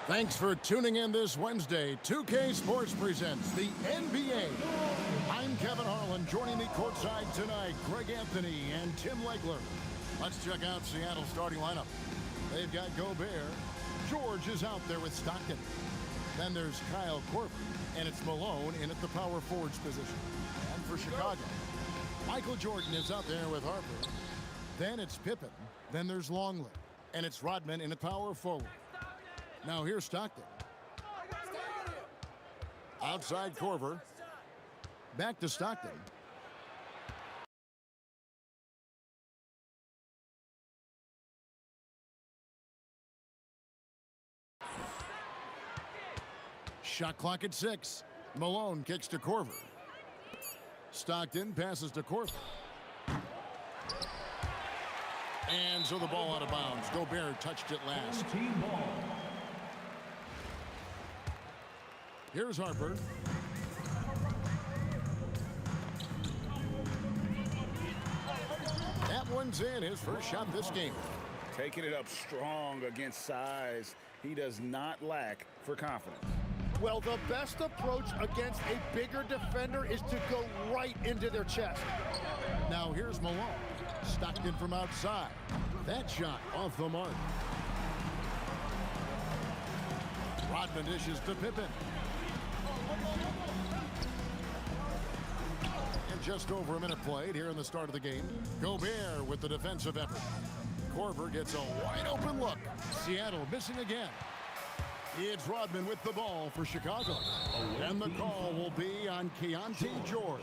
Thanks for tuning in this Wednesday. 2K Sports presents the NBA. I'm Kevin Harlan. Joining me courtside tonight, Greg Anthony and Tim Legler. Let's check out Seattle's starting lineup. They've got Gobert. George is out there with Stockton. Then there's Kyle Korver, and it's Malone in at the power forwards position. And for Chicago, Michael Jordan is out there with Harper. Then it's Pippen. Then there's Longley, and it's Rodman in at power forward. Now here's Stockton. Outside Korver. Back to Stockton. Shot clock at 6. Malone kicks to Korver. Stockton passes to Korver. And so the ball out of bounds. Gobert touched it last. Here's Harper. That one's in, his first shot this game. Taking it up strong against size. He does not lack for confidence. Well, the best approach against a bigger defender is to go right into their chest. Now here's Malone. Stockton from outside. That shot off the mark. Rodman dishes to Pippen. And just over a minute played here in the start of the game. Gobert with the defensive effort. Korver gets a wide open look. Seattle missing again. It's Rodman with the ball for Chicago. And the call will be on Keontae George.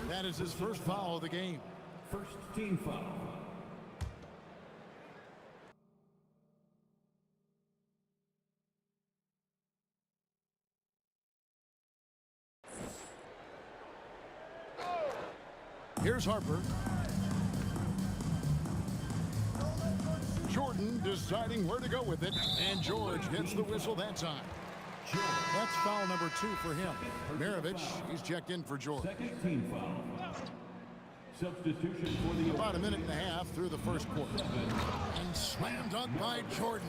That is his first foul of the game. First team foul. Here's Harper. Jordan deciding where to go with it, and George gets the whistle that time. That's foul number 2 for him. Maravich, he's checked in for George. Second team foul. Substitution for the about a minute and a half through the first quarter. And slam dunk by Jordan.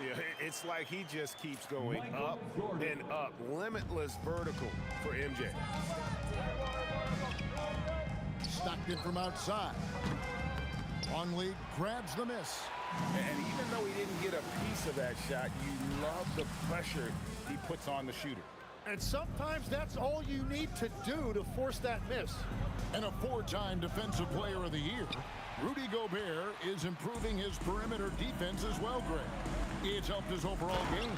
Yeah, it's like he just keeps going up and up. Limitless vertical for MJ. Stockton from outside. Longley grabs the miss. And even though he didn't get a piece of that shot, you love the pressure he puts on the shooter. And sometimes that's all you need to do to force that miss. And a 4-time Defensive Player of the Year, Rudy Gobert is improving his perimeter defense as well, Greg. It's helped his overall game.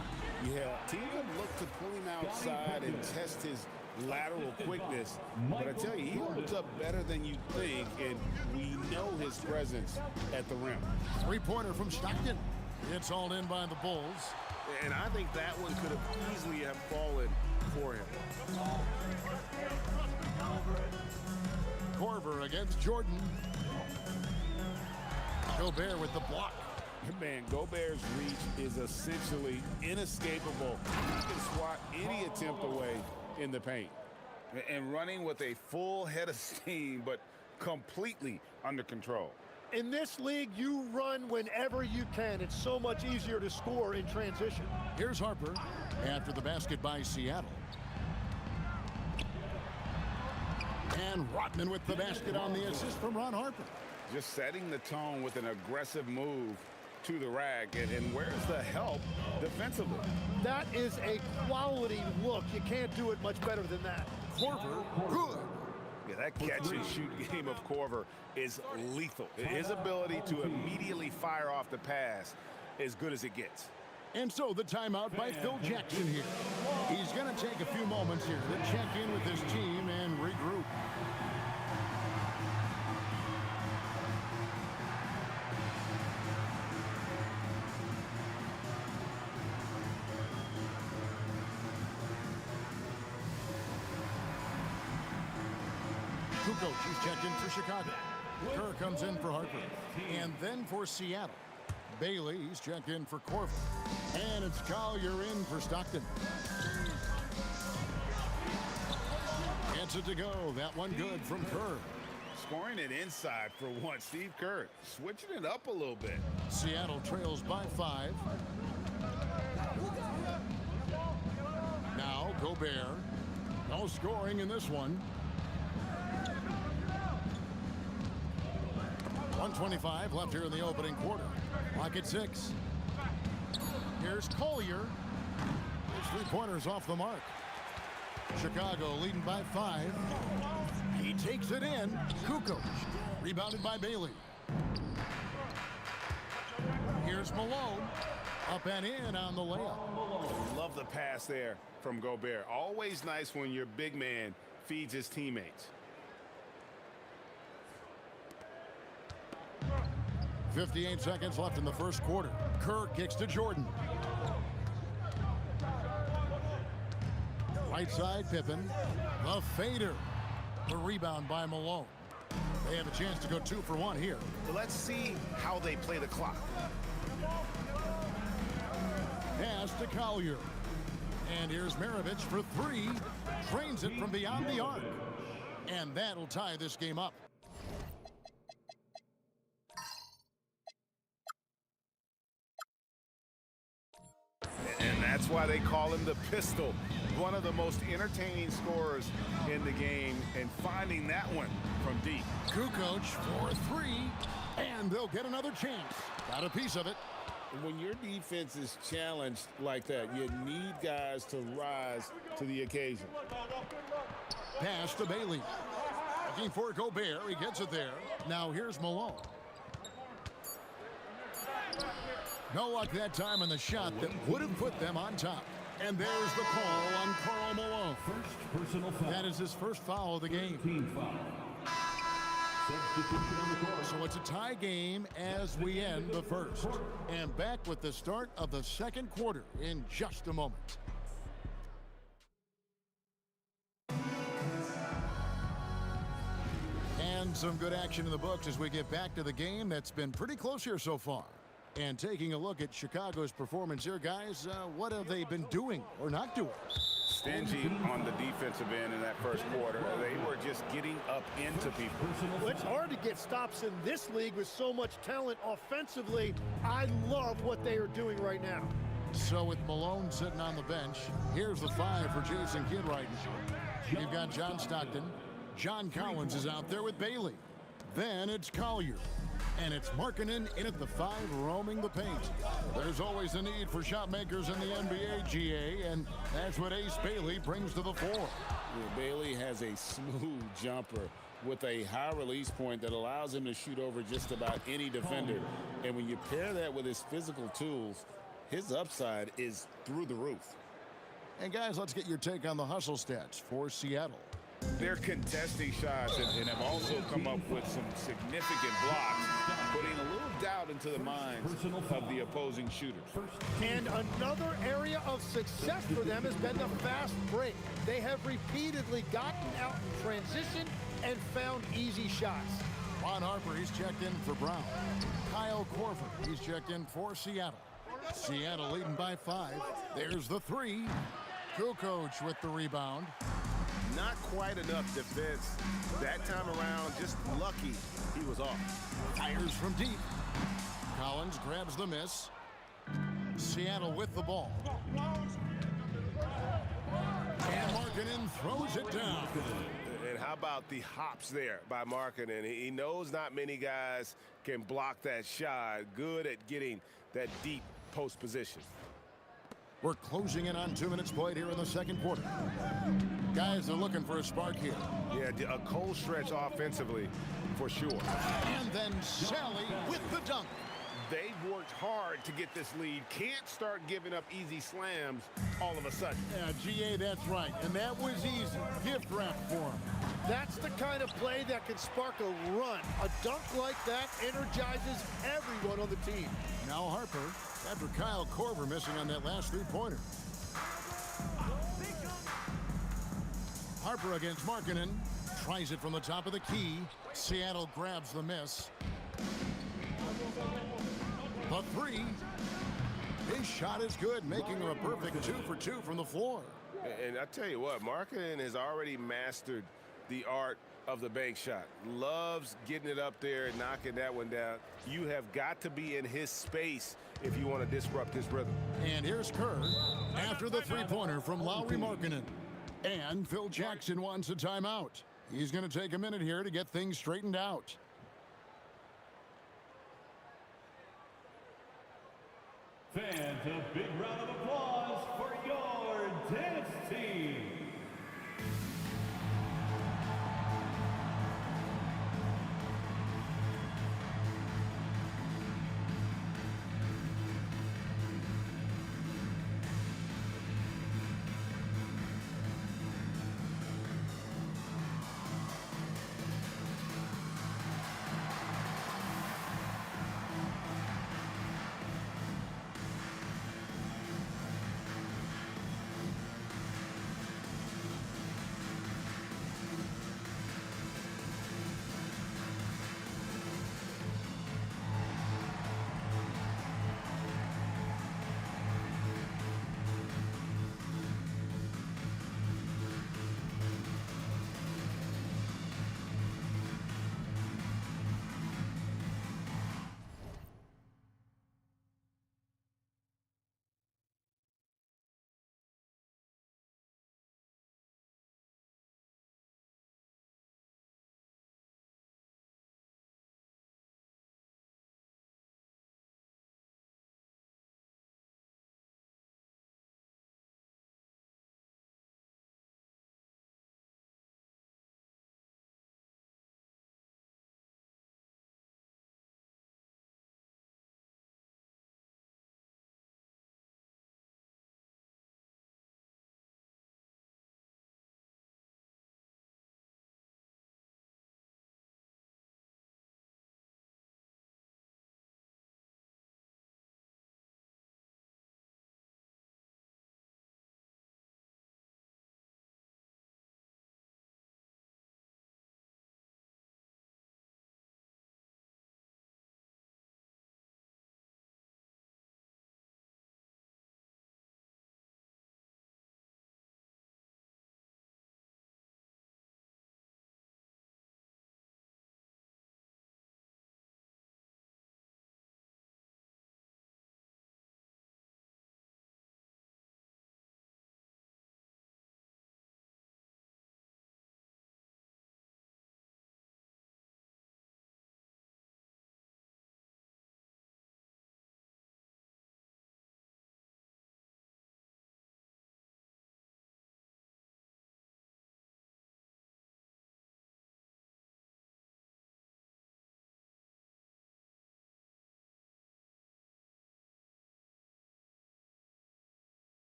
Yeah, teams look to pull him outside and test his lateral quickness. But I tell you, he holds up better than you think, and we know his presence at the rim. Three-pointer from Stockton. It's all in by the Bulls. And I think that one could have easily have fallen for him. Korver against Jordan. Gobert with the block. Man, Gobert's reach is essentially inescapable. He can swat any attempt away in the paint. And running with a full head of steam, but completely under control. In this league, you run whenever you can. It's so much easier to score in transition. Here's Harper after the basket by Seattle. And Rodman with the basket on the assist from Ron Harper. Just setting the tone with an aggressive move to the rack. And where's the help defensively? That is a quality look. You can't do it much better than that. Korver, good. Yeah, that catch-and-shoot game of Korver is lethal. His ability to immediately fire off the pass as good as it gets. And so the timeout by Phil Jackson here. He's going to take a few moments here to check in with his team and regroup. Kukoc, he's checked in for Chicago. Kerr comes in for Harper. And then for Seattle, Bailey, he's checked in for Korver. And it's Collier in for Stockton. Gets it to go. That one good from Kerr. Scoring it inside for once. Steve Kerr switching it up a little bit. Seattle trails by 5. Now Gobert. No scoring in this one. 1:25 left here in the opening quarter. Clock at 6. Here's Collier. His three-pointers off the mark. Chicago leading by 5. He takes it in. Kukoc. Rebounded by Bailey. Here's Malone. Up and in on the layup. Love the pass there from Gobert. Always nice when your big man feeds his teammates. 58 seconds left in the first quarter. Kerr kicks to Jordan. Right side, Pippen. The fader. The rebound by Malone. They have a chance to go 2 for 1 here. But let's see how they play the clock. Pass to Collier. And here's Maravich for 3. Drains it from beyond the arc. And that'll tie this game up. And that's why they call him the Pistol. One of the most entertaining scorers in the game, and finding that one from deep. Kukoc for 3, and they'll get another chance. Got a piece of it. When your defense is challenged like that, you need guys to rise to the occasion. Pass to Bailey. Looking for Gobert. He gets it there. Now here's Malone. No luck that time on the shot that would have put them on top. And there's the call on Karl Malone. First personal foul. That is his first foul of the game. Team foul. Substitution on the court. So it's a tie game as we end the first. And back with the start of the second quarter in just a moment. And some good action in the books as we get back to the game that's been pretty close here so far. And taking a look at Chicago's performance here, guys, what have they been doing or not doing? Stingy on the defensive end in that first quarter. They were just getting up into people. Well, it's hard to get stops in this league with so much talent offensively. I love what they are doing right now. So with Malone sitting on the bench, here's the 5 for Jason Kidd right now. You've got John Stockton. John Collins is out there with Bailey. Then it's Collier. And it's Markkanen in at the 5, roaming the paint. There's always a need for shot makers in the NBA, GA, and that's what Ace Bailey brings to the fore. Yeah, Bailey has a smooth jumper with a high release point that allows him to shoot over just about any defender. And when you pair that with his physical tools, his upside is through the roof. And guys, let's get your take on the hustle stats for Seattle. They're contesting shots and have also come up with some significant blocks, putting a little doubt into the minds of the opposing shooters. And another area of success for them has been the fast break. They have repeatedly gotten out in transition and found easy shots. Ron Harper, he's checked in for Brown. Kyle Korver, he's checked in for Seattle. Seattle leading by 5. There's the 3. Kukoc with the rebound. Not quite enough defense that time around. Just lucky he was off. Fires from deep. Collins grabs the miss. Seattle with the ball. And Markkanen throws it down. And how about the hops there by Markkanen? He knows not many guys can block that shot. Good at getting that deep post position. We're closing in on 2 minutes played here in the second quarter. Guys are looking for a spark here. Yeah, a cold stretch offensively for sure. And then Sally with the dunk. They've worked hard to get this lead. Can't start giving up easy slams all of a sudden. Yeah, GA, that's right. And that was easy. Gift wrap for him. That's the kind of play that can spark a run. A dunk like that energizes everyone on the team. Now Harper, after Kyle Korver missing on that last three-pointer. Harper against Markkanen. Tries it from the top of the key. Seattle grabs the miss. The three. His shot is good, making him a perfect 2 for 2 from the floor. And I tell you what, Markkanen has already mastered the art of the bank shot. Loves getting it up there and knocking that one down. You have got to be in his space if you want to disrupt his rhythm. And here's Kerr after the three-pointer from Lauri Markkanen. And Phil Jackson wants a timeout. He's going to take a minute here to get things straightened out. Fans, a big round of applause for your dance team.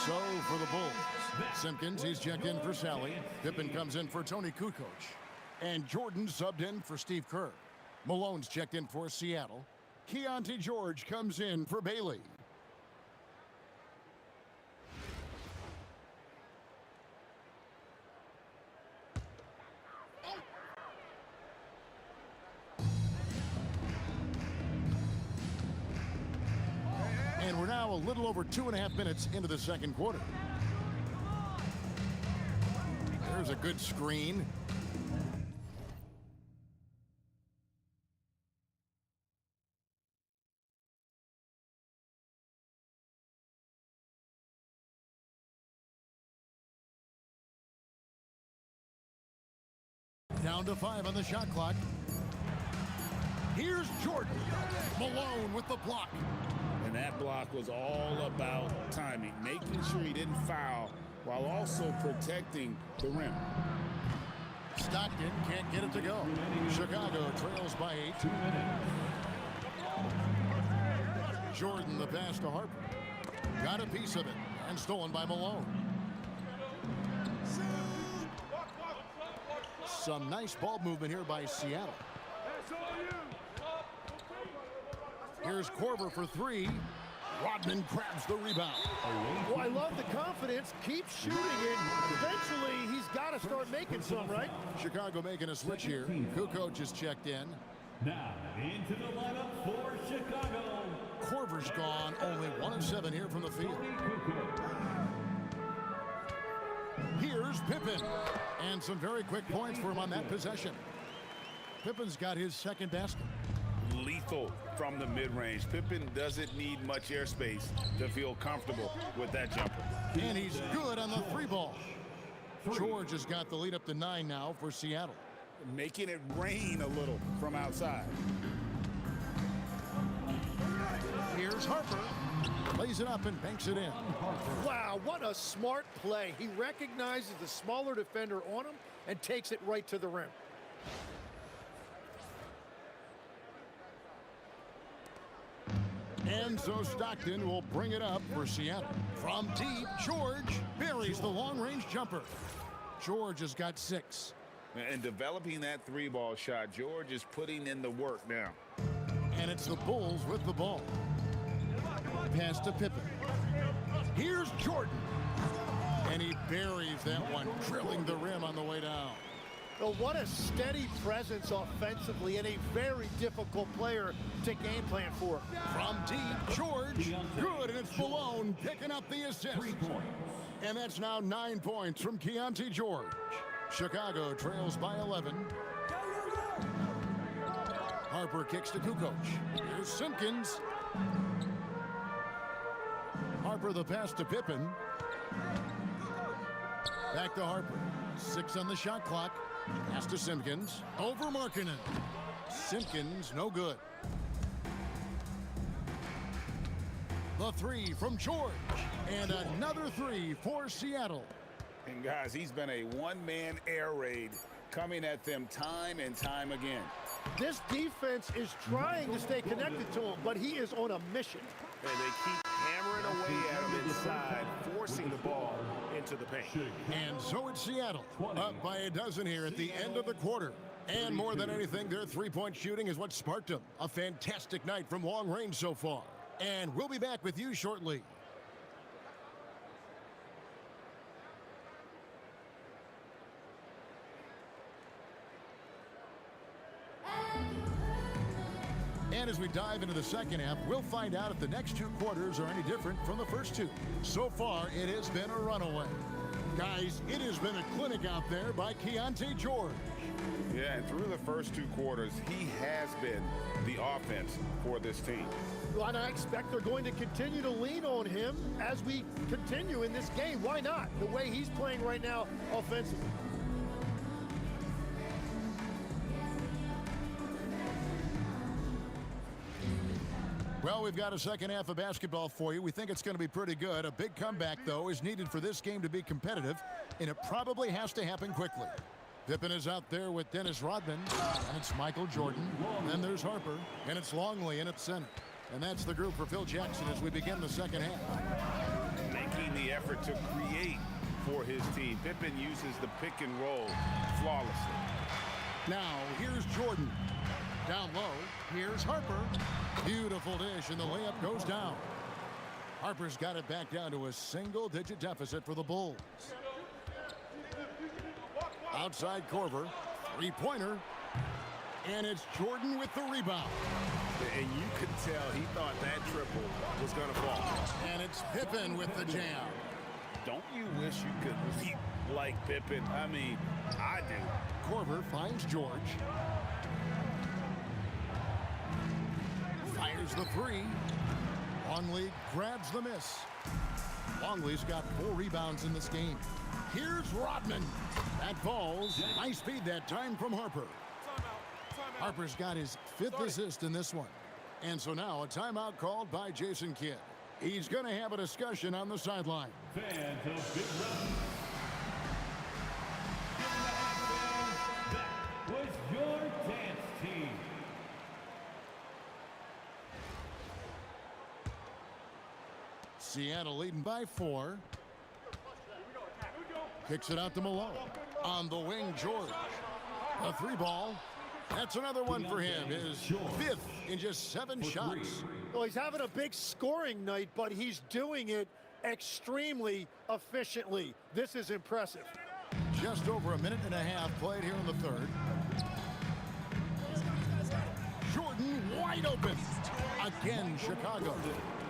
So for the Bulls, Simpkins, he's checked in for Sally. Pippen comes in for Tony Kukoc. And Jordan subbed in for Steve Kerr. Malone's checked in for Seattle. Keontae George comes in for Bailey. And we're now a little over 2.5 minutes into the second quarter. There's a good screen. Down to 5 on the shot clock. Here's Jordan. Malone with the block. And that block was all about timing, making sure he didn't foul while also protecting the rim. Stockton can't get it to go. Chicago trails by 8. 2 minutes. Jordan the pass to Harper. Got a piece of it and stolen by Malone. Some nice ball movement here by Seattle. Here's Korver for 3. Rodman grabs the rebound. Well, I love the confidence. Keep shooting it. Eventually, he's got to start making some, right? Chicago making a switch here. Kukoc is checked in. Now into the lineup for Chicago. Korver's gone. Only 1 of 7 here from the field. Here's Pippen. And some very quick points for him on that possession. Pippen's got his second basket. Lethal from the mid-range. Pippen doesn't need much airspace to feel comfortable with that jumper. And he's good on the 3-ball. George has got the lead up to 9 now for Seattle. Making it rain a little from outside. Here's Harper. Lays it up and banks it in. Wow, what a smart play. He recognizes the smaller defender on him and takes it right to the rim. And so Stockton will bring it up for Seattle. From deep, George buries the long-range jumper. George has got 6. And developing that 3-ball shot, George is putting in the work now. And it's the Bulls with the ball. Pass to Pippen. Here's Jordan. And he buries that one, drilling the rim on the way down. Oh, what a steady presence offensively and a very difficult player to game plan for. From deep, George, good, and it's Malone picking up the assist. 3 points. And that's now 9 points from Keontae George. Chicago trails by 11. Harper kicks to Kukoc. Here's Simpkins. Harper the pass to Pippen. Back to Harper. 6 on the shot clock. Pass to Simpkins. Over Markkanen. Simpkins, no good. The 3 from George. And another 3 for Seattle. And guys, he's been a one-man air raid coming at them time and time again. This defense is trying to stay connected to him, but he is on a mission. And they keep hammering away at him inside, forcing the ball into the paint. And so it's Seattle, up by a dozen here at the end of the quarter. And more than anything, their 3-point shooting is what sparked them. A fantastic night from long range so far. And we'll be back with you shortly. And as we dive into the second half, we'll find out if the next 2 quarters are any different from the first 2. So far, it has been a runaway. Guys, it has been a clinic out there by Keontae George. Yeah, and through the first 2 quarters, he has been the offense for this team. Well, and I expect they're going to continue to lean on him as we continue in this game. Why not? The way he's playing right now offensively. Well, we've got a second half of basketball for you. We think it's going to be pretty good. A big comeback, though, is needed for this game to be competitive, and it probably has to happen quickly. Pippen is out there with Dennis Rodman, and it's Michael Jordan. And then there's Harper, and it's Longley in at center. And that's the group for Phil Jackson as we begin the second half. Making the effort to create for his team. Pippen uses the pick and roll flawlessly. Now, here's Jordan. Down low, here's Harper. Beautiful dish, and the layup goes down. Harper's got it back down to a single-digit deficit for the Bulls. Outside Korver, three-pointer. And it's Jordan with the rebound. And you could tell he thought that triple was going to fall. And it's Pippen with the jam. Don't you wish you could leap like Pippen? I mean, I do. Korver finds George. Fires the three. Longley grabs the miss. Longley's got 4 rebounds in this game. Here's Rodman. That falls. Nice feed that time from Harper. Harper's got his 5th assist in this one. And so now a timeout called by Jason Kidd. He's going to have a discussion on the sideline. Fans of Big Run. That was your dance team. Seattle leading by 4. Kicks it out to Malone. On the wing, George. A 3-ball. That's another one for him. His 5th in just 7 shots. Well, he's having a big scoring night, but he's doing it extremely efficiently. This is impressive. Just over a minute and a half played here in the third. Jordan wide open. Again, Chicago.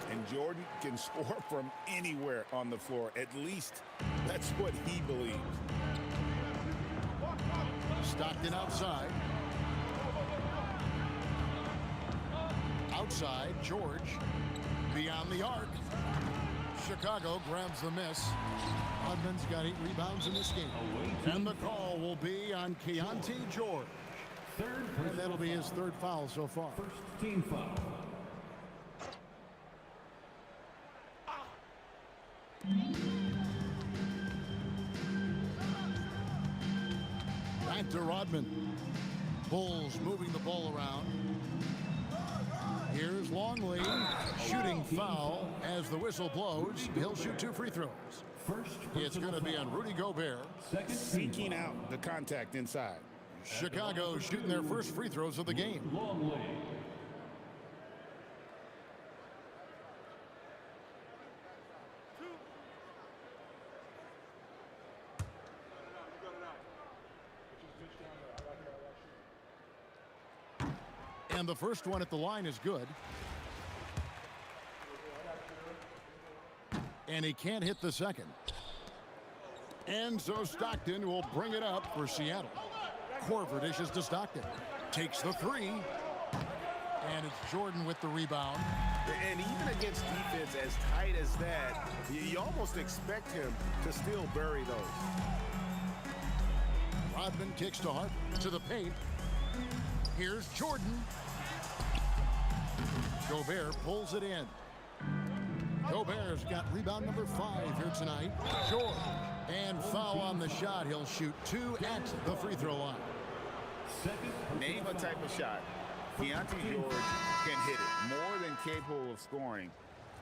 And Jordan can score from anywhere on the floor. At least that's what he believes. Stockton outside. Outside, George. Beyond the arc. Chicago grabs the miss. Rodman's got 8 rebounds in this game. And the call will be on Keontae George. And that'll be his 3rd foul so far. First team foul. Back to Rodman. Bulls moving the ball around. Here's Longley. Shooting foul as the whistle blows. He'll shoot 2 free throws. It's going to be on Rudy Gobert. Seeking out the contact inside. Chicago shooting their first free throws of the game. Longley. And the first one at the line is good. And he can't hit the second. And so Stockton will bring it up for Seattle. Korver dishes to Stockton. Takes the 3. And it's Jordan with the rebound. And even against defense as tight as that, you almost expect him to still bury those. Rodman kicks to Harper. To the paint. Here's Jordan. Gobert pulls it in. Gobert's got rebound number 5 here tonight. George. And foul on the shot. He'll shoot 2 at the free throw line. Name a type of shot. Keontae George can hit it. More than capable of scoring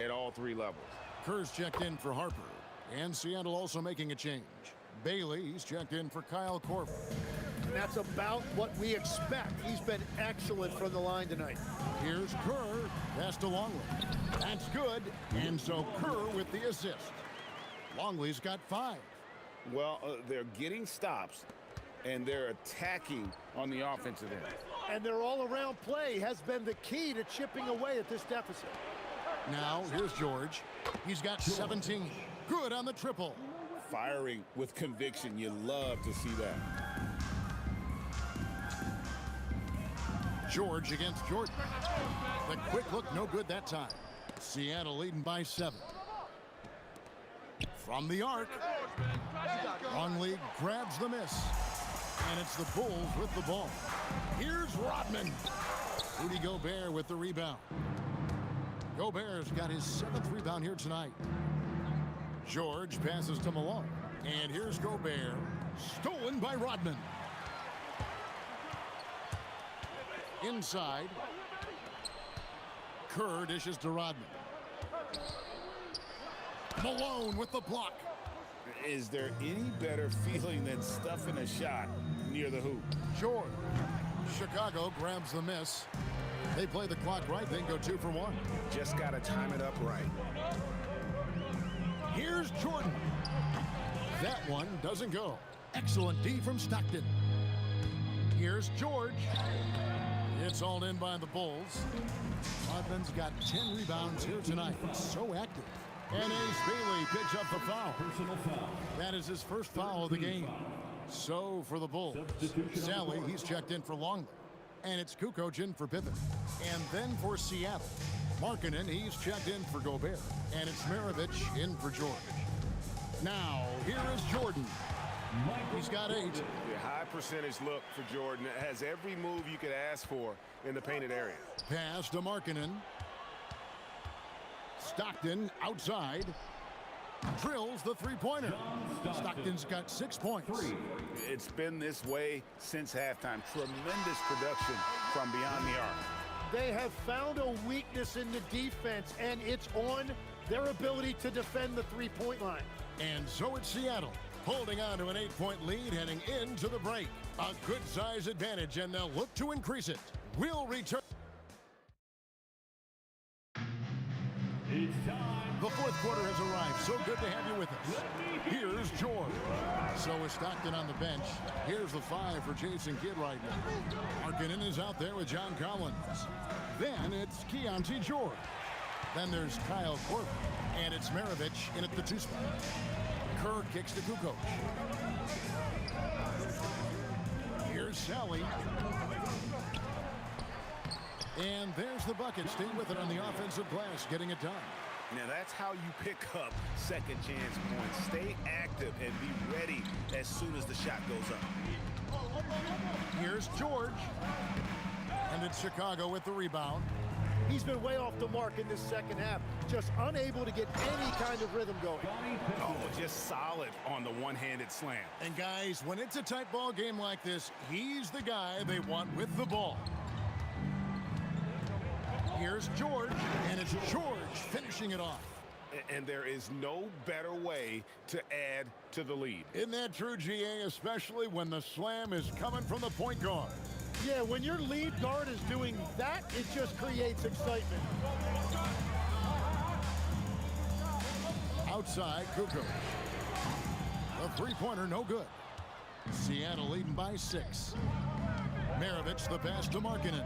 at all 3 levels. Kerr's checked in for Harper. And Seattle also making a change. Bailey's checked in for Kyle Korver. And that's about what we expect. He's been excellent from the line tonight. Here's Kerr. Pass to Longley. That's good. And so Kerr with the assist. Longley's got 5. Well, they're getting stops, and they're attacking on the offensive end. And their all-around play has been the key to chipping away at this deficit. Now, here's George. He's got 17. Good on the triple. Firing with conviction. You love to see that. George against Jordan. The quick look, no good that time. Seattle leading by 7. From the arc. Longley grabs the miss. And it's the Bulls with the ball. Here's Rodman. Rudy Gobert with the rebound. Gobert's got his 7th rebound here tonight. George passes to Malone. And here's Gobert. Stolen by Rodman. Inside. Kerr dishes to Rodman. Malone with the block. Is there any better feeling than stuffing a shot near the hoop? George. Chicago grabs the miss. They play the clock right, then go 2 for 1. Just got to time it up right. Here's Jordan. That one doesn't go. Excellent D from Stockton. Here's George. It's all in by the Bulls. Rodman's got 10 rebounds here tonight. So active. And Ace Bailey picks up the foul. Personal foul. That is his first foul of the game. So for the Bulls, Sally, he's checked in for Longley. And it's Kukoc in for Pippen. And then for Seattle, Markkanen, he's checked in for Gobert. And it's Maravich in for George. Now, here is Jordan. He's got 8. The high percentage look for Jordan. It has every move you could ask for in the painted area. Pass to Markkanen. Stockton outside. Drills the three-pointer. Stockton's got 6 points. It's been this way since halftime. Tremendous production from beyond the arc. They have found a weakness in the defense, and it's on their ability to defend the three-point line. And so it's Seattle, holding on to an 8-point lead heading into the break. A good size advantage, and they'll look to increase it. We'll return. It's time. The fourth quarter has arrived. So good to have you with us. Here's George. So is Stockton on the bench. Here's the 5 for Jason Kidd right now. Markkanen is out there with John Collins. Then it's Keontae George. Then there's Kyle Korver. And it's Maravich in at the 2 spot. Kerr kicks to Kukoc. Here's Sally. And there's the bucket. Stay with it on the offensive glass, getting it done. Now that's how you pick up second chance points. Stay active and be ready as soon as the shot goes up. Here's George. And it's Chicago with the rebound. He's been way off the mark in this second half, just unable to get any kind of rhythm going. Oh, just solid on the one-handed slam. And guys, when it's a tight ball game like this, he's the guy they want with the ball. Here's George, and it's George finishing it off. And there is no better way to add to the lead. Isn't that true, GA, especially when the slam is coming from the point guard? Yeah, when your lead guard is doing that, it just creates excitement. Outside, Kukoc. The three-pointer, no good. Seattle leading by 6. Maravich, the pass to Markkanen.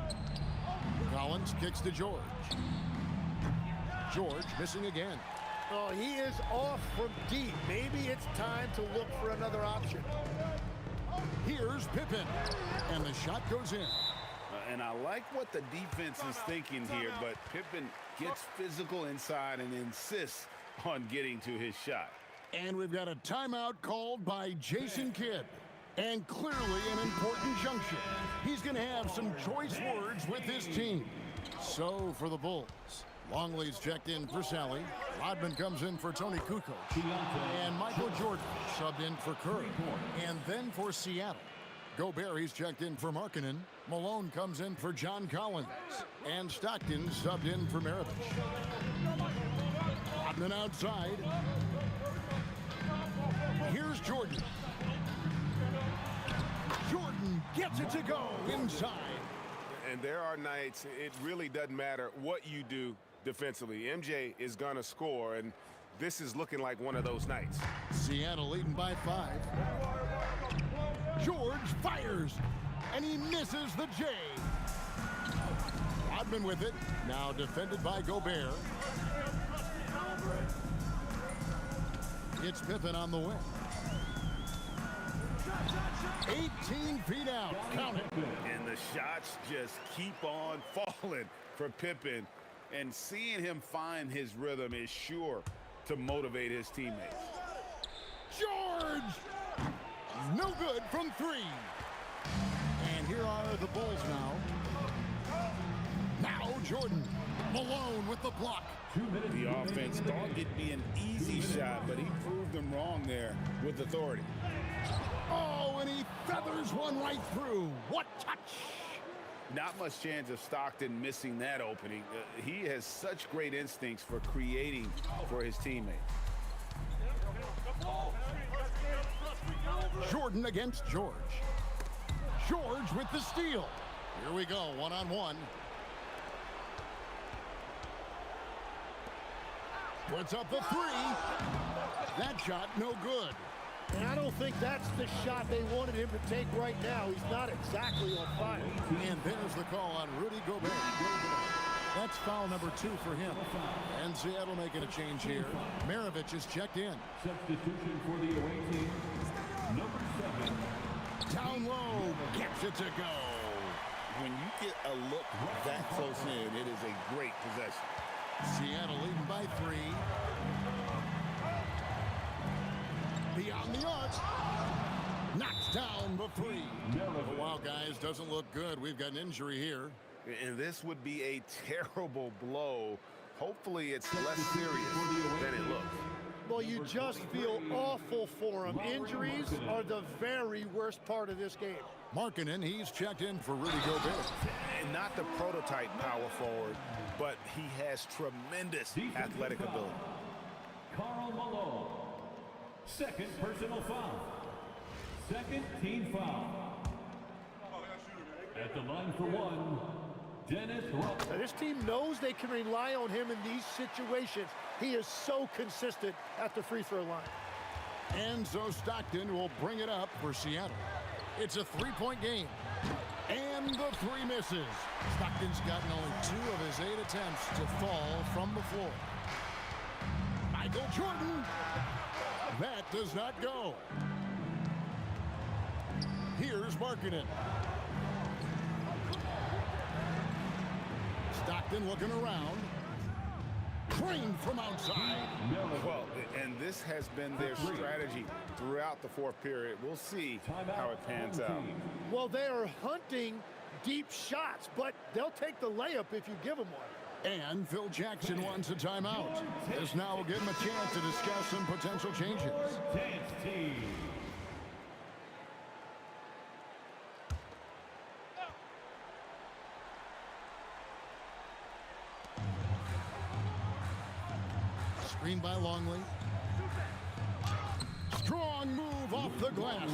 Collins kicks to George. George missing again. Oh, he is off from deep. Maybe it's time to look for another option. Here's Pippen, and the shot goes in. And I like what the defense is thinking here, but Pippen gets physical inside and insists on getting to his shot. And we've got a timeout called by Jason Kidd. And clearly an important juncture. He's going to have some choice words with his team. So for the Bulls, Longley's checked in for Sally. Rodman comes in for Tony Kukoc. And Michael Jordan subbed in for Kerr. And then for Seattle, Gobert, he's checked in for Markkanen. Malone comes in for John Collins. And Stockton subbed in for Maravich. Rodman outside. Here's Jordan. Jordan gets it to go inside. And there are nights it really doesn't matter what you do defensively. MJ is going to score, and this is looking like one of those nights. Seattle leading by 5. George fires, and he misses the J. Rodman with it, now defended by Gobert. It's Pippen on the wing. 18 feet out. Count it. And the shots just keep on falling for Pippen. And seeing him find his rhythm is sure to motivate his teammates. George! No good from 3. And here are the Bulls now. Now Jordan. Malone with the block. The offense thought it'd be an easy shot, but he proved them wrong there with authority. Oh, and he feathers one right through. What touch! Not much chance of Stockton missing that opening. He has such great instincts for creating for his teammates. Jordan against George. George with the steal. Here we go, one-on-one. Puts up the three. That shot no good. And I don't think that's the shot they wanted him to take right now. He's not exactly on fire. And there's the call on Rudy Gobert. That's foul number 2 for him. And Seattle making a change here. Maravich is checked in. Substitution for the away team, number 7. Down low, gets it to go. When you get a look that close in, it is a great possession. Seattle leading by 3. Beyond the arc. Knocks down the 3. Wow, guys, doesn't look good. We've got an injury here. And this would be a terrible blow. Hopefully it's less serious than it looks. Well, you just feel awful for him. Injuries are the very worst part of this game. Markkanen, he's checked in for Rudy Gobert. And not the prototype power forward, but he has tremendous athletic ability. Karl Malone. Second personal foul. Second team foul. At the line for 1, Dennis Rodman. Now, this team knows they can rely on him in these situations. He is so consistent at the free throw line. And so Stockton will bring it up for Seattle. It's a 3-point game. And the 3 misses. Stockton's gotten only 2 of his 8 attempts to fall from the floor. Michael Jordan. That does not go. Here's Markkanen. Stockton looking around. Crane from outside. Well, and this has been their strategy throughout the 4th period. We'll see how it pans out. Well, they are hunting deep shots, but they'll take the layup if you give them one. And Phil Jackson wants a timeout. This now will give him a chance to discuss some potential changes. Dance team. Screen by Longley. Strong move off the glass.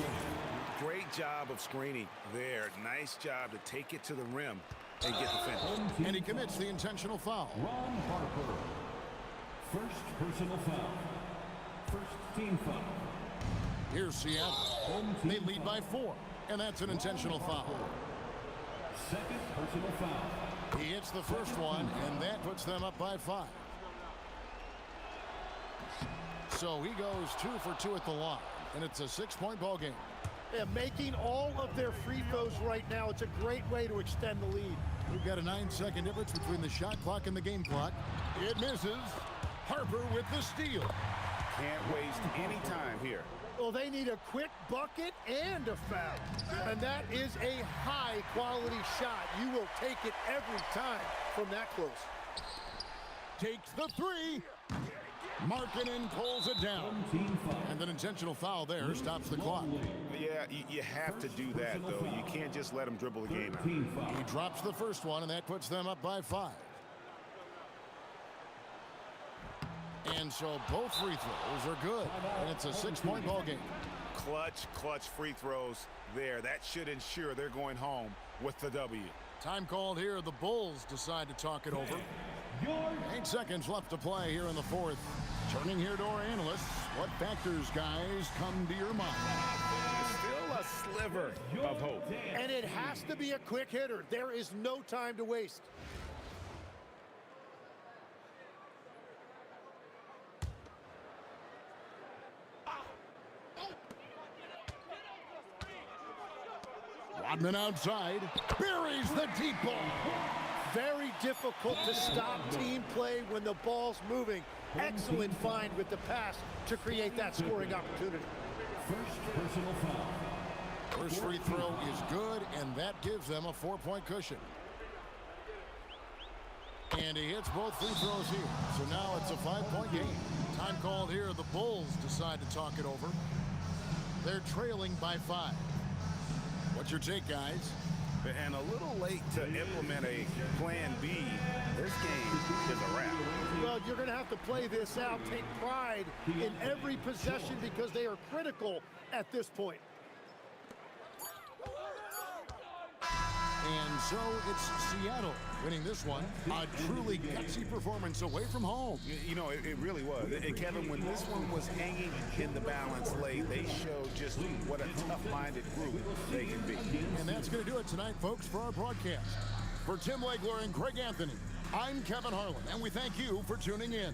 Great job of screening there. Nice job to take it to the rim and get the finish. And he commits the intentional foul. Ron Harper. First personal foul. First team foul. Here's Seattle. They lead by 4. And that's an intentional foul. Second personal foul. He hits the first one, and that puts them up by 5. So he goes 2 for 2 at the line, and it's a 6-point ball game. Yeah, making all of their free throws right now, it's a great way to extend the lead. We've got a 9-second difference between the shot clock and the game clock. It misses. Harper with the steal. Can't waste any time here. Well, they need a quick bucket and a foul. And that is a high-quality shot. You will take it every time from that close. Takes the 3. Markkanen pulls it down. And an intentional foul there stops the clock. Yeah, you have to do that, though. You can't just let him dribble the game out. He drops the first one, and that puts them up by 5. And so both free throws are good, and it's a 6-point ball game. Clutch free throws there. That should ensure they're going home with the W. Time called here. The Bulls decide to talk it over. 8 seconds left to play here in the 4th. Turning here to our analysts. What factors, guys, come to your mind? Still a sliver of hope. And it has to be a quick hitter. There is no time to waste. Rodman outside. Buries the deep ball. Very difficult to stop team play when the ball's moving. Excellent find with the pass to create that scoring opportunity. First personal foul. First free throw is good, and that gives them a 4-point cushion. And he hits both free throws here. So now it's a 5-point game. Time called here. The Bulls decide to talk it over. They're trailing by 5. What's your take, guys? And a little late to implement a plan B. This game is a wrap. Well, you're going to have to play this out, take pride in every possession because they are critical at this point. And so it's Seattle winning this one. A truly gutsy performance away from home. You know, it really was. And Kevin, when this one was hanging in the balance late, they showed just what a tough-minded group they can be. And that's going to do it tonight, folks, for our broadcast. For Tim Legler and Greg Anthony, I'm Kevin Harlan, and we thank you for tuning in.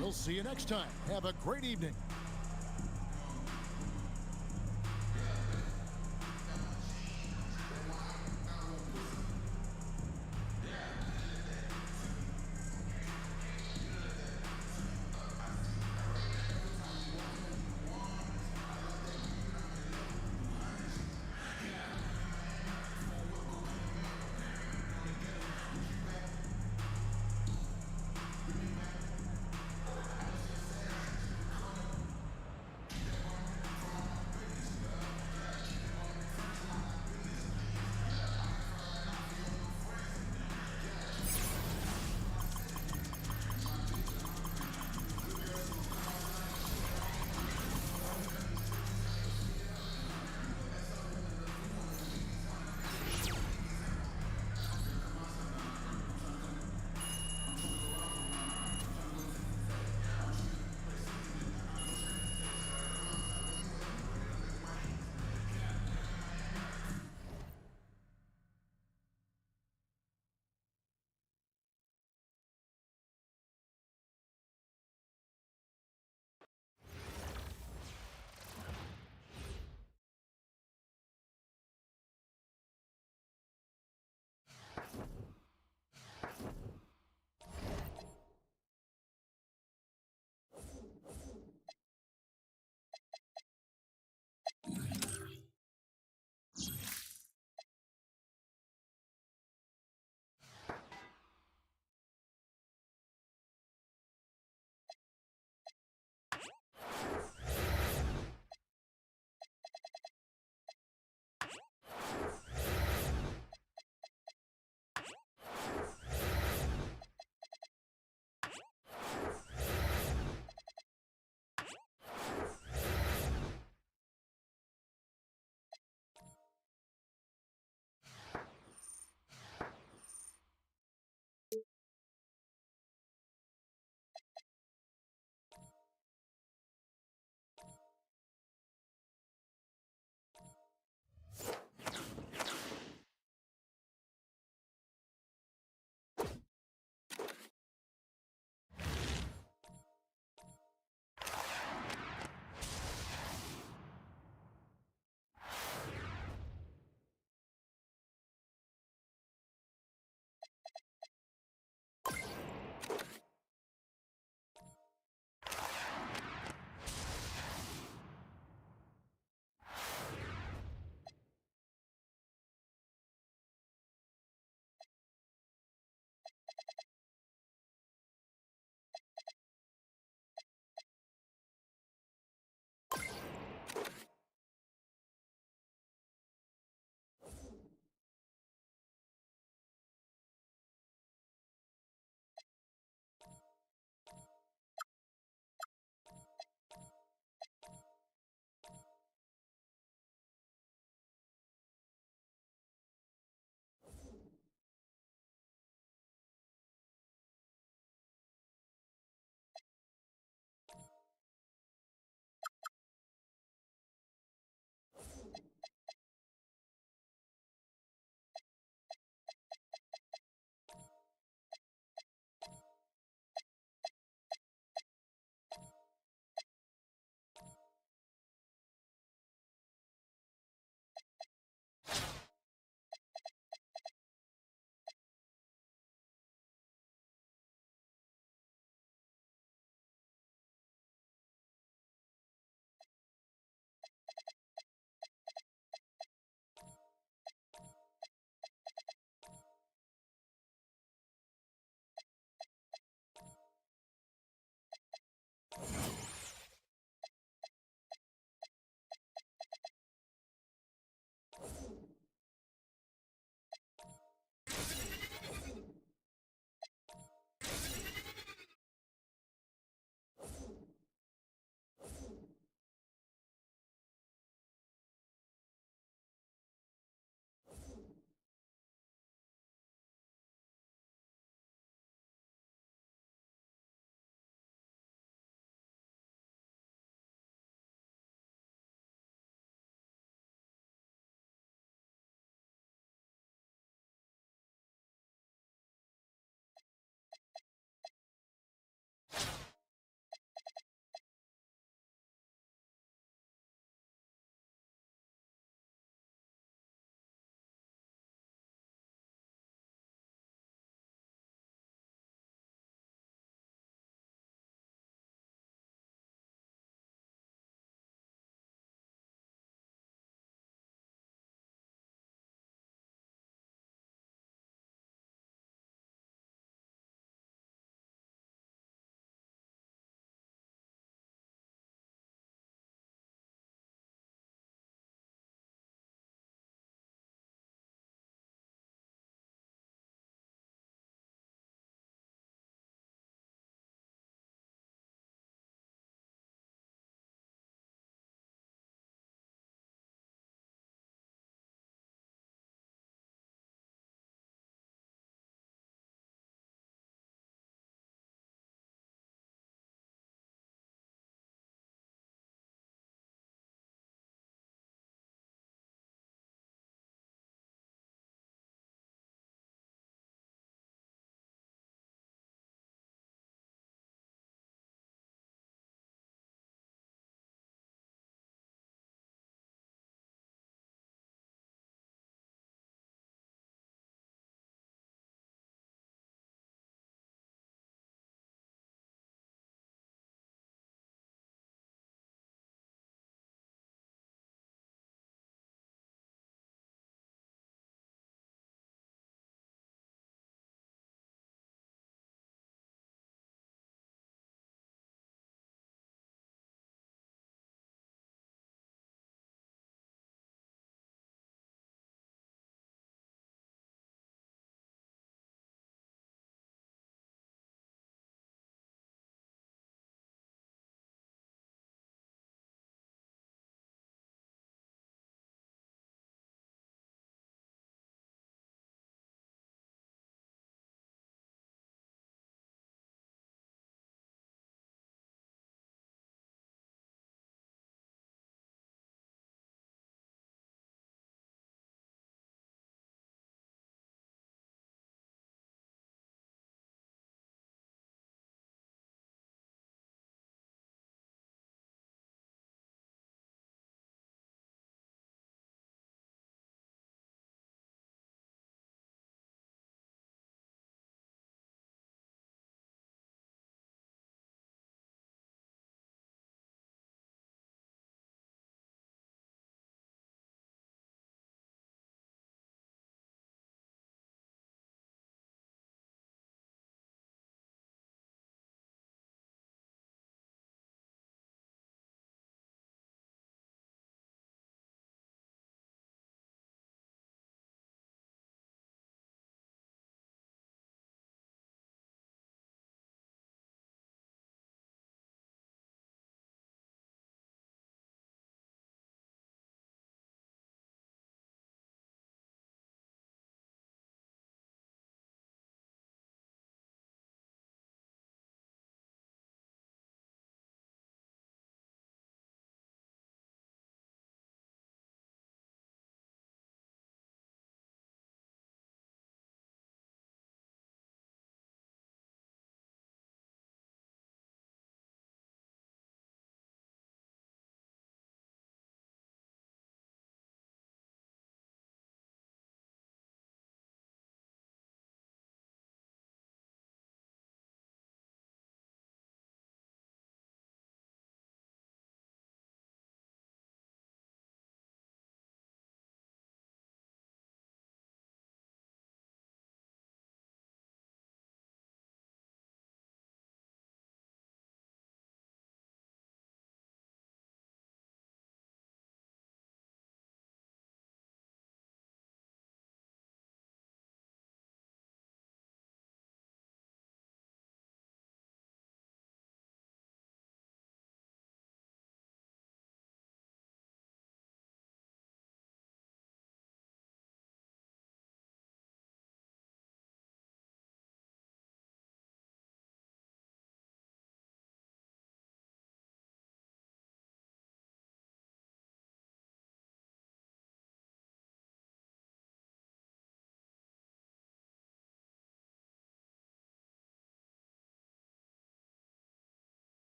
We'll see you next time. Have a great evening.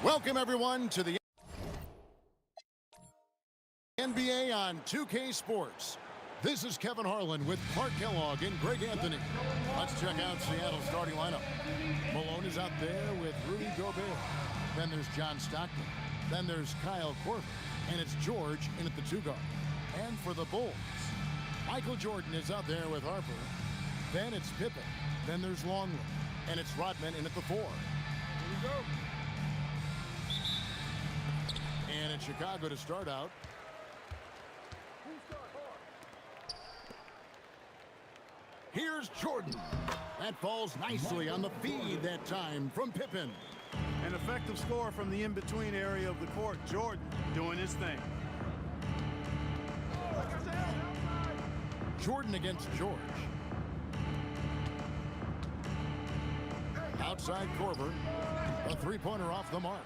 Welcome, everyone, to the NBA on 2K Sports. This is Kevin Harlan with Clark Kellogg and Greg Anthony. Let's check out Seattle's starting lineup. Malone is out there with Rudy Gobert. Then there's John Stockton. Then there's Kyle Korver. And it's George in at the 2 guard. And for the Bulls, Michael Jordan is out there with Harper. Then it's Pippen. Then there's Longley. And it's Rodman in at the 4. Here we go. And it's Chicago to start out. Here's Jordan. That falls nicely on the feed that time from Pippen. An effective score from the in-between area of the court. Jordan doing his thing. Jordan against George. Outside Korver. A three-pointer off the mark.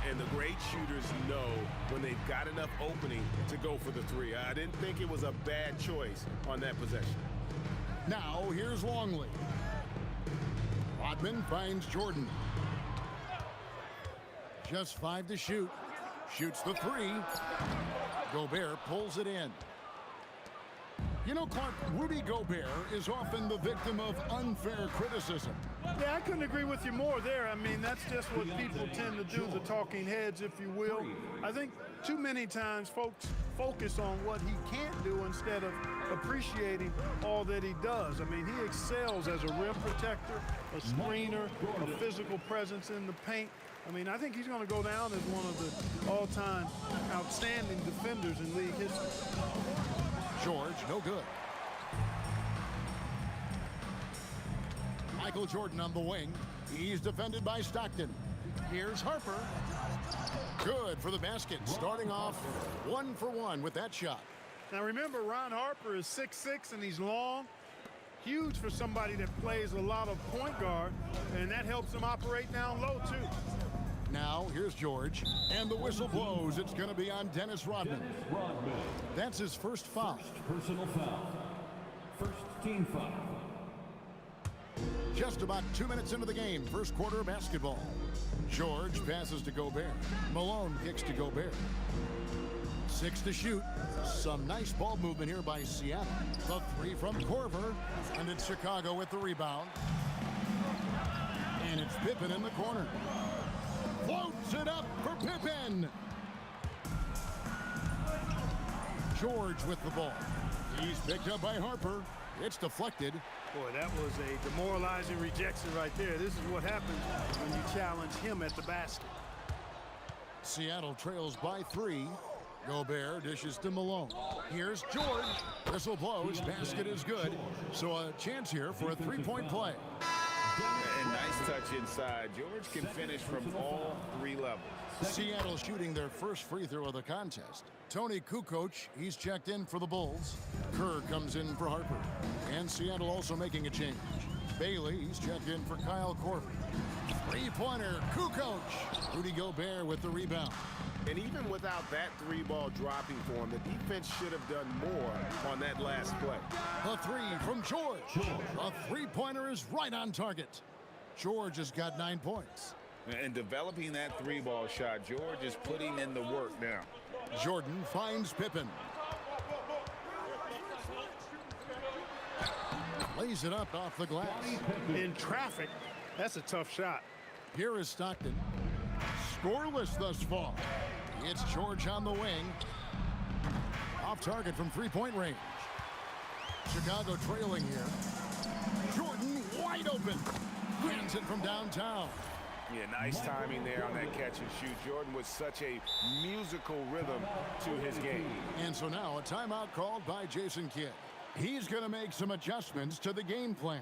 And the great shooters know when they've got enough opening to go for the 3. I didn't think it was a bad choice on that possession. Now here's Longley. Rodman finds Jordan. Just 5 to shoot. Shoots the 3. Gobert pulls it in. You know, Clark, Rudy Gobert is often the victim of unfair criticism. Yeah, I couldn't agree with you more there. I mean, that's just what people tend to do, the talking heads, if you will. I think too many times folks focus on what he can't do instead of appreciating all that he does. I mean, he excels as a rim protector, a screener, a physical presence in the paint. I mean, I think he's going to go down as one of the all-time outstanding defenders in league history. George, no good. Michael Jordan on the wing. He's defended by Stockton. Here's Harper. Good for the basket. Starting off 1 for 1 with that shot. Now remember, Ron Harper is 6'6", and he's long. Huge for somebody that plays a lot of point guard, and that helps him operate down low, too. Now, here's George, and the whistle blows. It's going to be on Dennis Rodman. That's his first foul. Personal foul. First team foul. Just about 2 minutes into the game, first quarter of basketball. George passes to Gobert. Malone kicks to Gobert. 6 to shoot. Some nice ball movement here by Seattle. The 3 from Korver, and it's Chicago with the rebound. And it's Pippen in the corner. Floats it up for Pippen. George with the ball. He's picked up by Harper. It's deflected. Boy, that was a demoralizing rejection right there. This is what happens when you challenge him at the basket. Seattle trails by 3. Gobert dishes to Malone. Here's George. Whistle blows. Basket is good. So a chance here for a 3-point play. And nice touch inside. George can finish from all 3 levels. Seattle shooting their first free throw of the contest. Tony Kukoc, he's checked in for the Bulls. Kerr comes in for Harper. And Seattle also making a change. Bailey, he's checked in for Kyle Korver. 3-pointer, Kukoc. Rudy Gobert with the rebound. And even without that 3-ball dropping for him, the defense should have done more on that last play. The 3 from George. A 3-pointer is right on target. George has got 9 points. And developing that 3-ball shot, George is putting in the work now. Jordan finds Pippen. Lays it up off the glass. In traffic, that's a tough shot. Here is Stockton. Scoreless thus far. It's George on the wing. Off target from 3-point range. Chicago trailing here. Jordan wide open. Grants it from downtown. Yeah, nice timing there on that catch and shoot. Jordan with such a musical rhythm to his game. And so now a timeout called by Jason Kidd. He's going to make some adjustments to the game plan.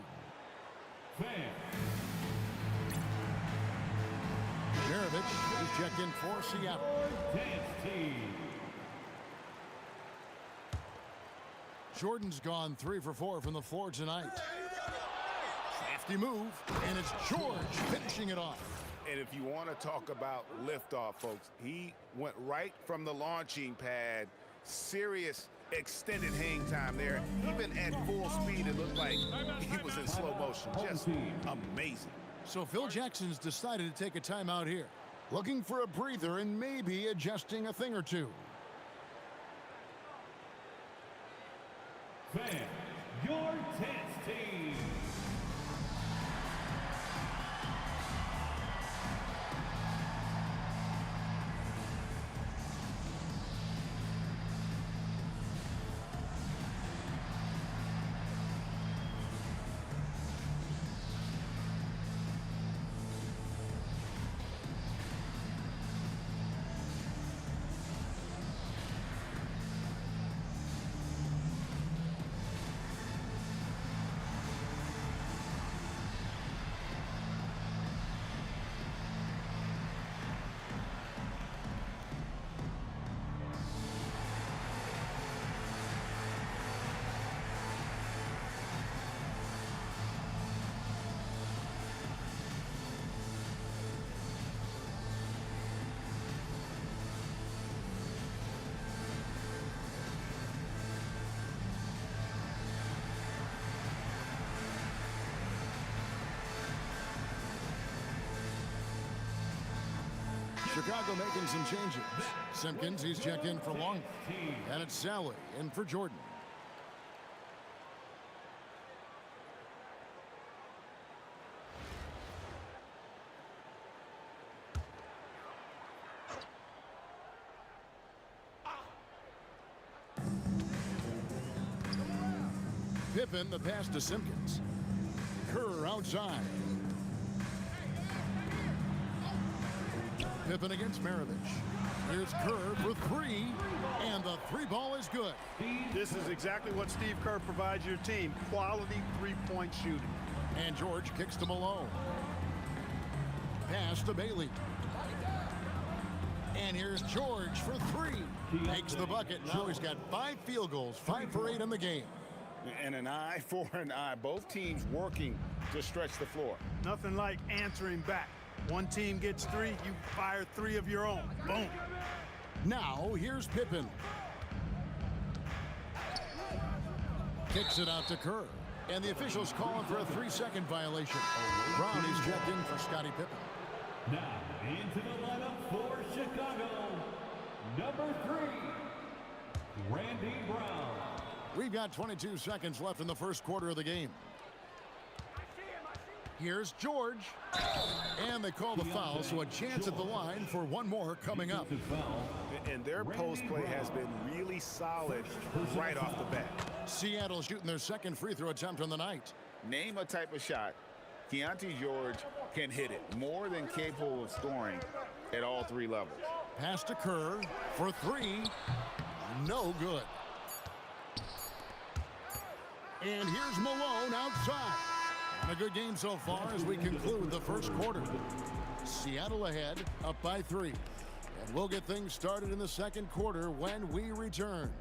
Maravich is checked in for Seattle. Jordan's gone 3 for 4 from the floor tonight. Crafty move, and it's George finishing it off. And if you want to talk about liftoff, folks, he went right from the launching pad. Serious extended hang time there. Even at full speed, it looked like he was in slow motion. Just amazing. So Phil Jackson's decided to take a timeout here. looking for a breather and maybe adjusting a thing or two. Fans, your dance team. Chicago making some changes. Simpkins, he's checked in for Long. And it's Sally in for Jordan. Pippen, the pass to Simpkins. Kerr outside. Pippen against Maravich. Here's Kerr for three, and the three ball is good. This is exactly what Steve Kerr provides your team, quality three-point shooting. And George kicks to Malone. Pass to Bailey. And here's George for three. Makes the bucket. Now he's got 5 field goals, 5 for 8 in the game. And an eye for an eye. Both teams working to stretch the floor. Nothing like answering back. One team gets 3, you fire 3 of your own. Boom. Now, here's Pippen. Kicks it out to Kerr. And the officials calling for a 3-second violation. Brown is checked in for Scottie Pippen. Now into the lineup for Chicago, number 3, Randy Brown. We've got 22 seconds left in the first quarter of the game. Here's George. And they call the foul, so a chance at the line for one more coming up. And their post play has been really solid right off the bat. Seattle shooting their second free throw attempt on the night. Name a type of shot Keontae George can hit it. More than capable of scoring at all 3 levels. Pass to Kerr for 3. No good. And here's Malone outside. And a good game so far as we conclude the first quarter. Seattle ahead, up by 3. And we'll get things started in the second quarter when we return.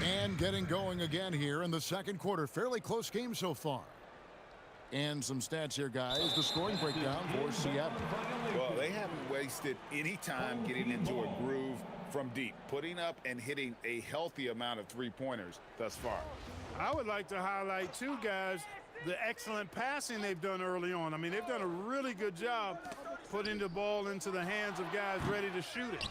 And getting going again here in the second quarter. Fairly close game so far. And some stats here, guys. The scoring breakdown for Seattle. Well, they haven't wasted any time getting into a groove from deep, putting up and hitting a healthy amount of three-pointers thus far. I would like to highlight, too, guys, the excellent passing they've done early on. I mean, they've done a really good job putting the ball into the hands of guys ready to shoot it.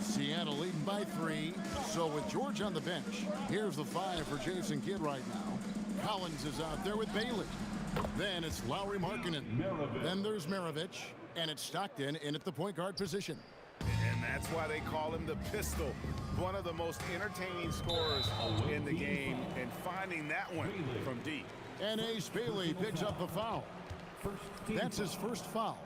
Seattle leading by 3. So with George on the bench, here's the 5 for Jason Kidd right now. Collins is out there with Bailey. Then it's Lowry Markkanen. Then there's Maravich. And it's Stockton in at the point guard position. And that's why they call him the pistol. one of the most entertaining scorers in the game, and finding that one from deep. And Ace Bailey picks up the foul. That's his first foul.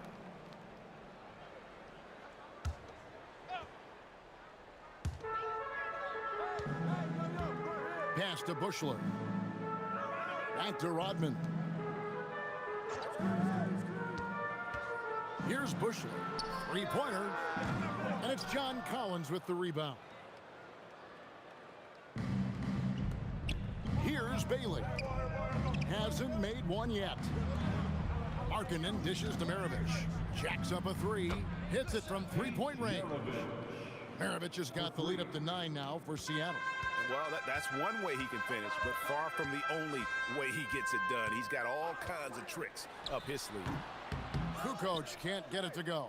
Pass to Bushler. Back to Rodman. Here's Bushler. Three-pointer. And it's John Collins with the rebound. Here's Bailey. Hasn't made one yet. Markkanen dishes to Maravich. Jacks up a three. Hits it from three-point range. Maravich has got the lead up to 9 now for Seattle. Well, that's one way he can finish, but far from the only way he gets it done. He's got all kinds of tricks up his sleeve. Kukoc can't get it to go.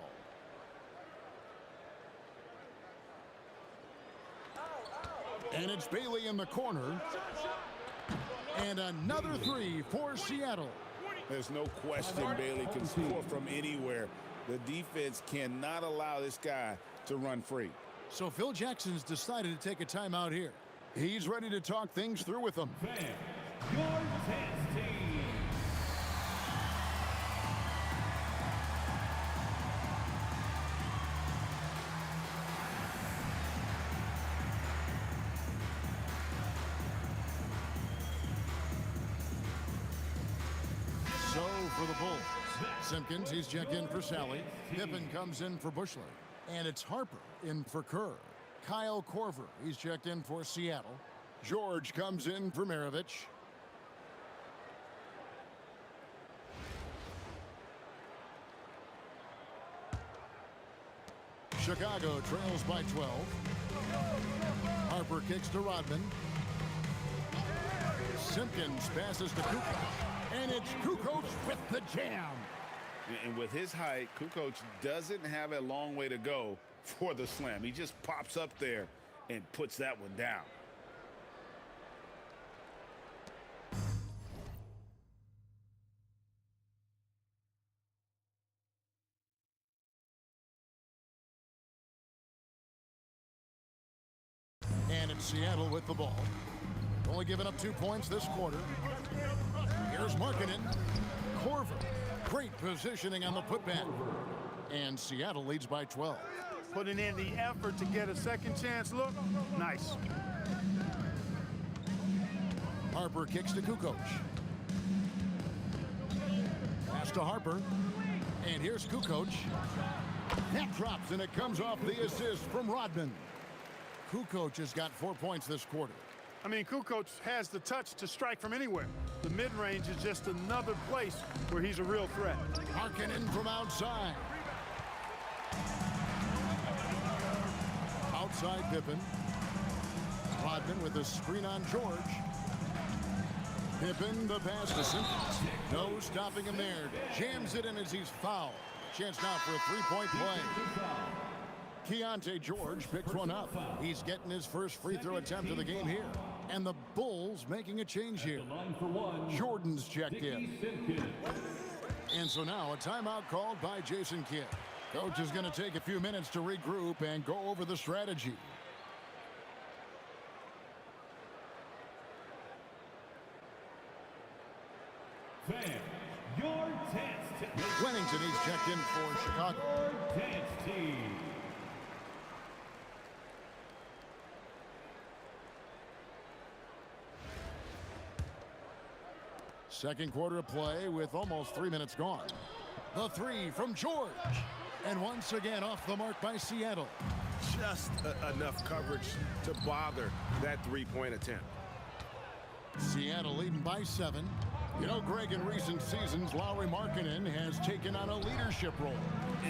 And it's Bailey in the corner. And another three for Seattle. There's no question Bailey can score from anywhere. The defense cannot allow this guy to run free. So Phil Jackson's decided to take a timeout here. He's ready to talk things through with them. Fans, your dance team. So for the Bulls, Simpkins, he's checked in for Sally. Pippen comes in for Bushler. And it's Harper in for Kerr. Kyle Korver, he's checked in for Seattle. George comes in for Maravich. Chicago trails by 12. Harper kicks to Rodman. Simpkins passes to Kukoc. And it's Kukoc with the jam. And with his height, Kukoc doesn't have a long way to go for the slam. He just pops up there and puts that one down. And it's Seattle with the ball. Only giving up 2 points this quarter. Here's Markkanen. Korver. Great positioning on the putback. And Seattle leads by 12. Putting in the effort to get a second chance look. Nice. Harper kicks to Kukoc. Pass to Harper. And here's Kukoc. That drops, and it comes off the assist from Rodman. Kukoc has got 4 points this quarter. I mean, Kukoc has the touch to strike from anywhere. The mid-range is just another place where he's a real threat. Markkanen from outside. Outside Pippen. Rodman with a screen on George. Pippen, the pass to Simpkins. No stopping him there. Jams it in as he's fouled. Chance now for a three-point play. Keontae George picks one up. He's getting his first free throw attempt of the game here. And the Bulls making a change here. Jordan's checked in. And so now a timeout called by Jason Kidd. Coach is going to take a few minutes to regroup and go over the strategy. Fans, your dance team. Wennington, he's checked in for Chicago. Your dance team. Second quarter of play with almost 3 minutes gone. The three from George. And once again off the mark by Seattle. Just enough coverage to bother that three-point attempt. Seattle leading by 7. You know, Greg, in recent seasons, Lauri Markkanen has taken on a leadership role.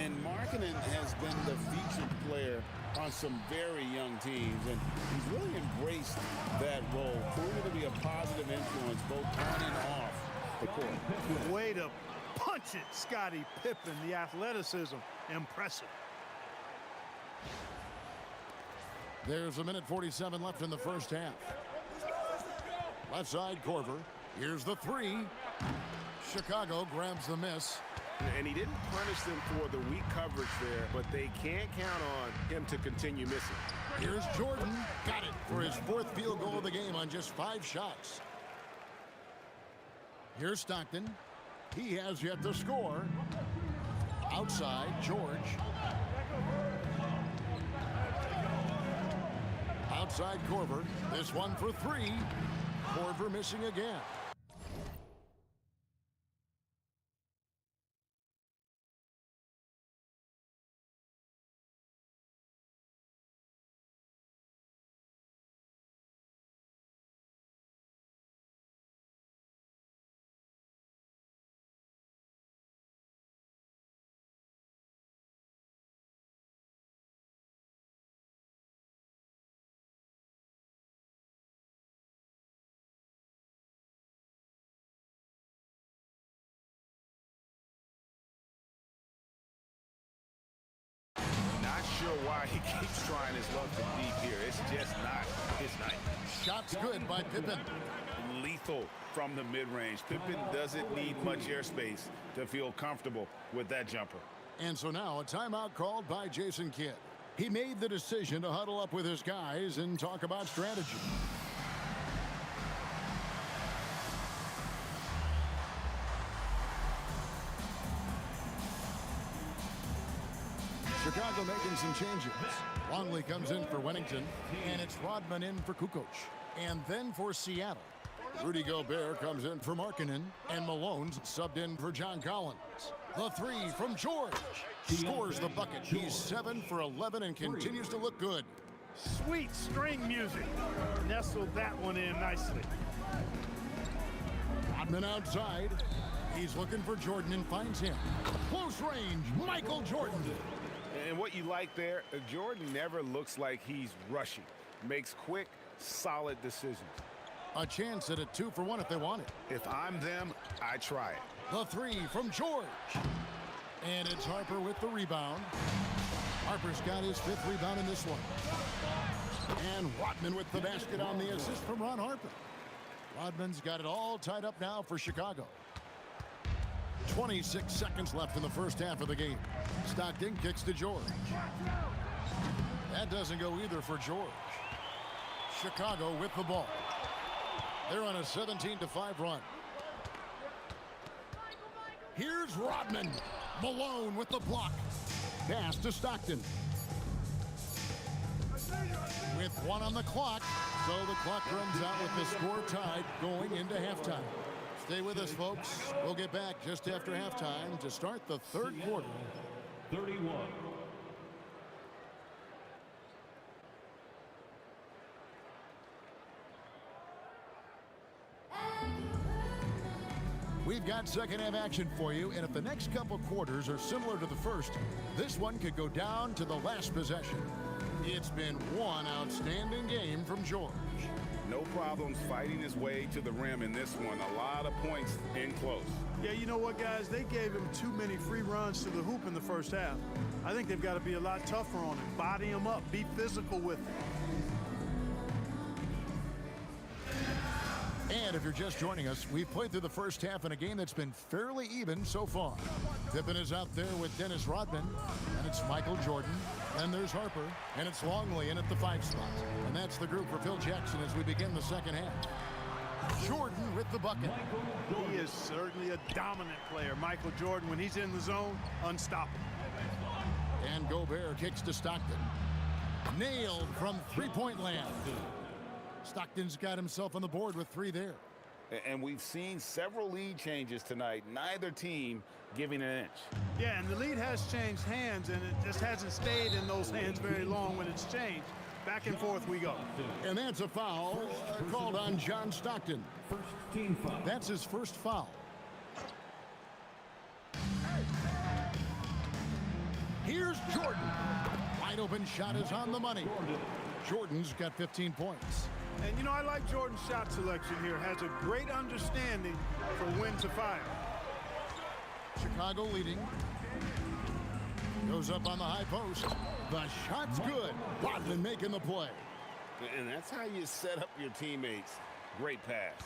And Markkanen has been the featured player on some very young teams, and he's really embraced that role, proving to be a positive influence both on and off the court. Way to punch it, Scottie Pippen. The athleticism, impressive. There's a minute 47 left in the first half. Left side, Korver. Here's the three. Chicago grabs the miss. And he didn't punish them for the weak coverage there, but they can't count on him to continue missing. Here's Jordan. Got it for his 4th field goal of the game on just 5 shots. Here's Stockton. He has yet to score. Outside, George. Outside Korver. This one for 3. Korver missing again. Not sure why he keeps trying his luck from deep here. It's just not his night. Shots good by Pippen. Lethal from the mid-range. Pippen doesn't need much airspace to feel comfortable with that jumper. And so now a timeout called by Jason Kidd. He made the decision to huddle up with his guys and talk about strategy. Chicago making some changes. Longley comes in for Wennington, and it's Rodman in for Kukoc. And then for Seattle, Rudy Gobert comes in for Markkanen, and Malone's subbed in for John Collins. The 3 from George. Scores the bucket. He's 7 for 11 and continues to look good. Sweet string music. Nestled that one in nicely. Rodman outside. He's looking for Jordan and finds him. Close range, Michael Jordan. And what you like there, Jordan never looks like he's rushing. Makes quick, solid decisions. A chance at a 2 for 1 if they want it. If I'm them, I try it. The 3 from George. And it's Harper with the rebound. Harper's got his 5th rebound in this one. And Rodman with the basket on the assist from Ron Harper. Rodman's got it all tied up now for Chicago. 26 seconds left in the first half of the game. Stockton kicks to George. That doesn't go either for George. Chicago with the ball. They're on a 17-5 run. Here's Rodman. Malone with the block. Pass to Stockton. With 1 on the clock, so the clock runs out with the score tied going into halftime. Stay with us, folks. We'll get back just after halftime to start the 3rd quarter. 31. We've got second half action for you, and if the next couple quarters are similar to the first, this one could go down to the last possession. It's been one outstanding game from George. No problems fighting his way to the rim in this one. A lot of points in close. Yeah, you know what, guys? They gave him too many free runs to the hoop in the first half. I think they've got to be a lot tougher on him. Body him up. Be physical with him. And if you're just joining us, we've played through the first half in a game that's been fairly even so far. Pippen is out there with Dennis Rodman, and it's Michael Jordan, and there's Harper, and it's Longley in at the 5 spot. And that's the group for Phil Jackson as we begin the second half. Jordan with the bucket. He is certainly a dominant player. Michael Jordan, when he's in the zone, unstoppable. And Gobert kicks to Stockton. Nailed from three-point land. Stockton's got himself on the board with 3 there. And we've seen several lead changes tonight. Neither team giving an inch. Yeah, and the lead has changed hands, and it just hasn't stayed in those hands very long when it's changed. Back and forth we go. And that's a foul called on John Stockton. First team foul. That's his first foul. Here's Jordan. Wide open shot is on the money. Jordan's got 15 points. And, you know, I like Jordan's shot selection here. Has a great understanding for when to fire. Chicago leading. Goes up on the high post. The shot's good. Rodman making the play. And that's how you set up your teammates. Great pass.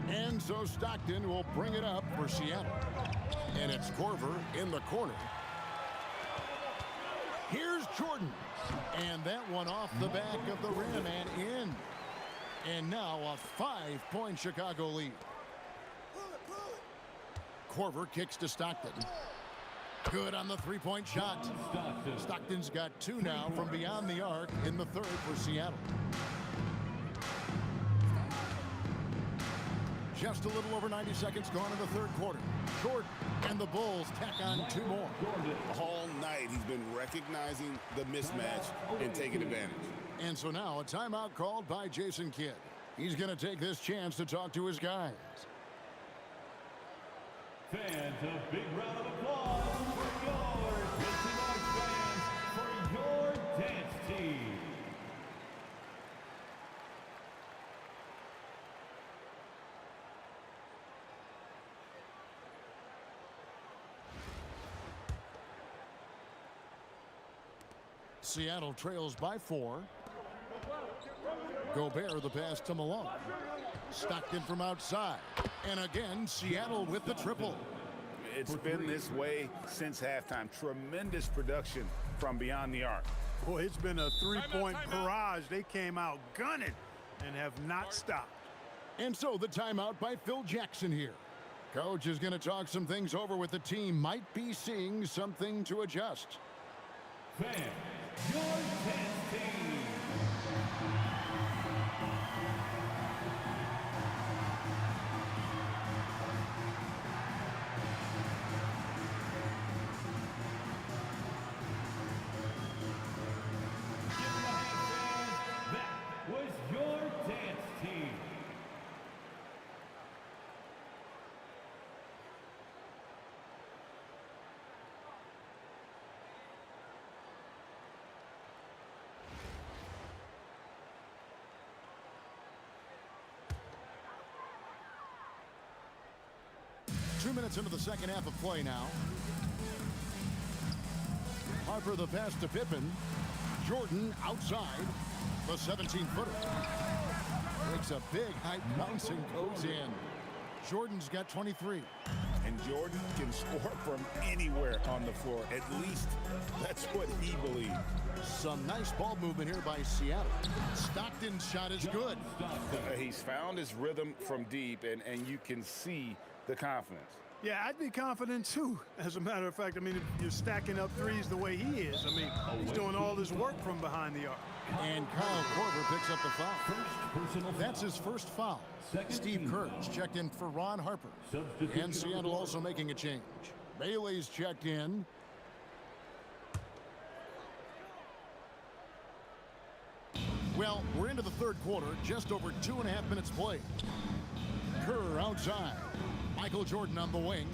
And so Stockton will bring it up for Seattle. And it's Korver in the corner. Here's Jordan. And that one off the back of the rim and in. And now a 5-point Chicago lead. Korver kicks to Stockton. Good on the three-point shot. Stockton's got 2 now from beyond the arc in the third for Seattle. Just a little over 90 seconds gone in the third quarter. Jordan and the Bulls tack on 2 more. All night he's been recognizing the mismatch and taking advantage. And so now a timeout called by Jason Kidd. He's going to take this chance to talk to his guys. Fans, a big round of applause for your 26 fans for your dance team. Seattle trails by 4. Gobert the pass to Malone. Stockton from outside. And again, Seattle with the triple. It's been this way since halftime. Tremendous production from beyond the arc. Boy, it's been a three-point barrage. They came out gunning and have not stopped. And so the timeout by Phil Jackson here. Coach is going to talk some things over with the team. Might be seeing something to adjust. Fans, your dance team. Two minutes into the second half of play now. Harper the pass to Pippen. Jordan outside. The 17-footer. Makes a big height bounce and goes in. Jordan's got 23. And Jordan can score from anywhere on the floor. At least that's what he believes. Some nice ball movement here by Seattle. Stockton's shot is good. He's found his rhythm from deep, and you can see the confidence. Yeah, I'd be confident too. As a matter of fact, I mean, if you're stacking up threes the way he is, I mean, he's doing all this work from behind the arc. And Kyle Korver picks up the foul. That's his first foul. Steve Kerr's checked in for Ron Harper. And Seattle also making a change. Bailey's checked in. Well, we're into the third quarter, just over 2.5 minutes played. Kerr outside. Michael Jordan on the wing.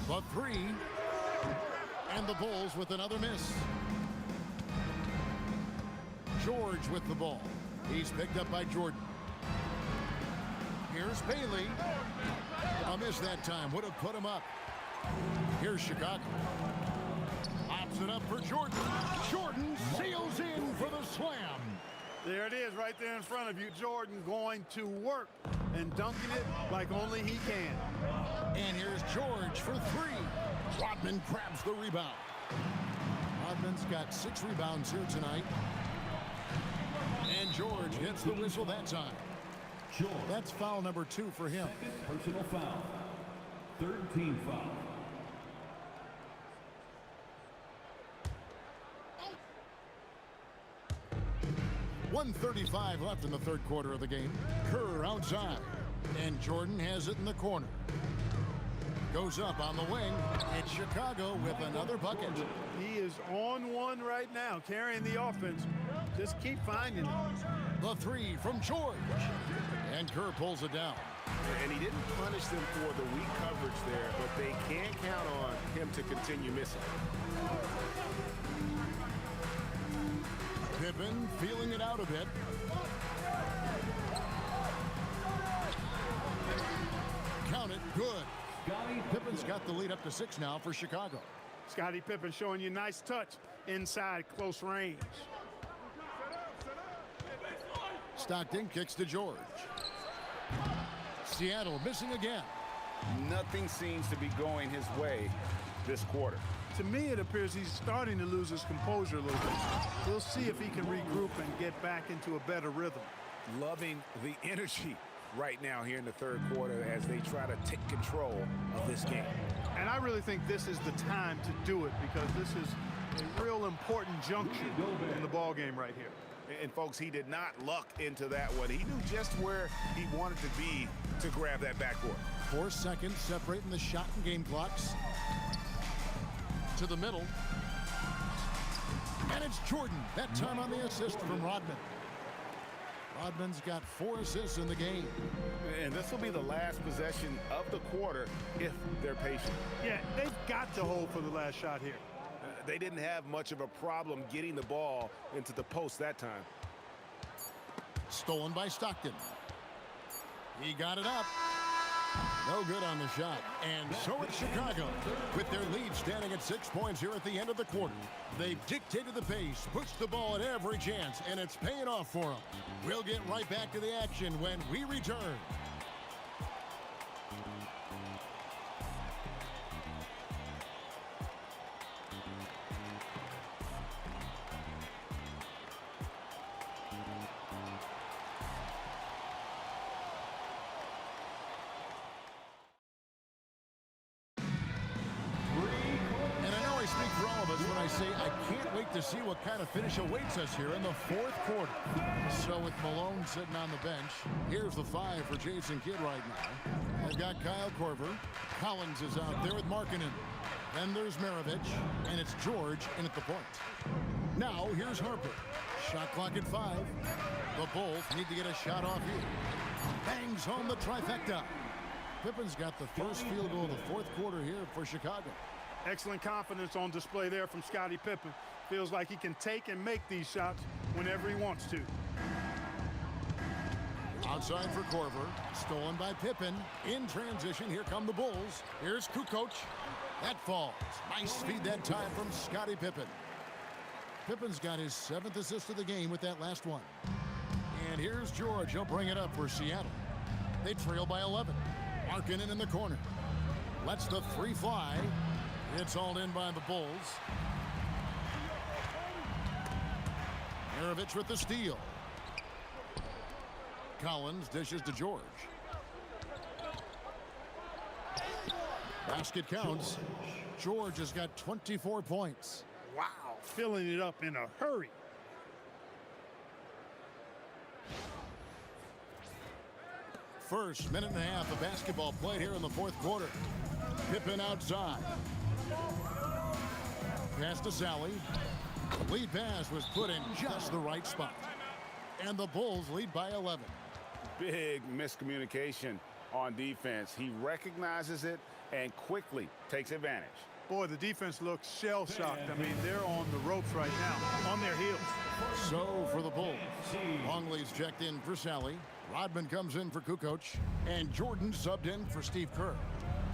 The 3. And the Bulls with another miss. George with the ball. He's picked up by Jordan. Here's Bailey. A miss that time. Would have put him up. Here's Chicago. Pops it up for Jordan. Jordan sails in for the slam. There it is right there in front of you. Jordan going to work and dunking it like only he can. And here's George for 3. Rodman grabs the rebound. Rodman's got 6 rebounds here tonight. And George gets the whistle that time. That's foul number 2 for him. Second personal foul. 13 foul. 1:35 left in the third quarter of the game. Kerr outside. And Jordan has it in the corner. Goes up on the wing. It's Chicago with another bucket. He is on one right now, carrying the offense. Just keep finding it. The 3 from George. And Kerr pulls it down. And he didn't punish them for the weak coverage there, but they can't count on him to continue missing. Pippen feeling it out a bit. Count it. Good. Pippen's got the lead up to 6 now for Chicago. Scottie Pippen showing you nice touch inside close range. Stockton kicks to George. Seattle missing again. Nothing seems to be going his way this quarter. To me, it appears he's starting to lose his composure a little bit. We'll see if he can regroup and get back into a better rhythm. Loving the energy right now here in the third quarter as they try to take control of this game. And I really think this is the time to do it because this is a real important junction in the ball game right here. And folks, he did not luck into that one. He knew just where he wanted to be to grab that backboard. 4 seconds separating the shot and game clocks. To the middle. And it's Jordan. That time on the assist from Rodman. Rodman's got 4 assists in the game. And this will be the last possession of the quarter if they're patient. Yeah, they've got to hold for the last shot here. They didn't have much of a problem getting the ball into the post that time. Stolen by Stockton. He got it up. No good on the shot. And so it's Chicago with their lead standing at 6 points here at the end of the quarter. They've dictated the pace, pushed the ball at every chance, and it's paying off for them. We'll get right back to the action when we return. I can't wait to see what kind of finish awaits us here in the fourth quarter. So with Malone sitting on the bench, here's the 5 for Jason Kidd right now. They've got Kyle Korver. Collins is out there with Markkanen. Then there's Maravich, and it's George in at the point. Now here's Harper. Shot clock at 5. The Bulls need to get a shot off here. Bangs home the trifecta. Pippen's got the first field goal of the fourth quarter here for Chicago. Excellent confidence on display there from Scottie Pippen. Feels like he can take and make these shots whenever he wants to. Outside for Korver. Stolen by Pippen. In transition, here come the Bulls. Here's Kukoc. That falls. Nice feed that time from Scottie Pippen. Pippen's got his 7th assist of the game with that last one. And here's George. He'll bring it up for Seattle. They trail by 11. Markkanen in the corner. Lets the 3 fly. It's hauled in by the Bulls. Maravich with the steal. Collins dishes to George. Basket counts. George has got 24 points. Wow, filling it up in a hurry. First minute and a half of basketball played here in the fourth quarter. Pippen outside. Pass to Sally. The lead pass was put in just the right spot. And the Bulls lead by 11. Big miscommunication on defense. He recognizes it and quickly takes advantage. Boy, the defense looks shell-shocked. I mean, they're on the ropes right now, on their heels. So for the Bulls, Longley's checked in for Sally. Rodman comes in for Kukoc. And Jordan subbed in for Steve Kerr.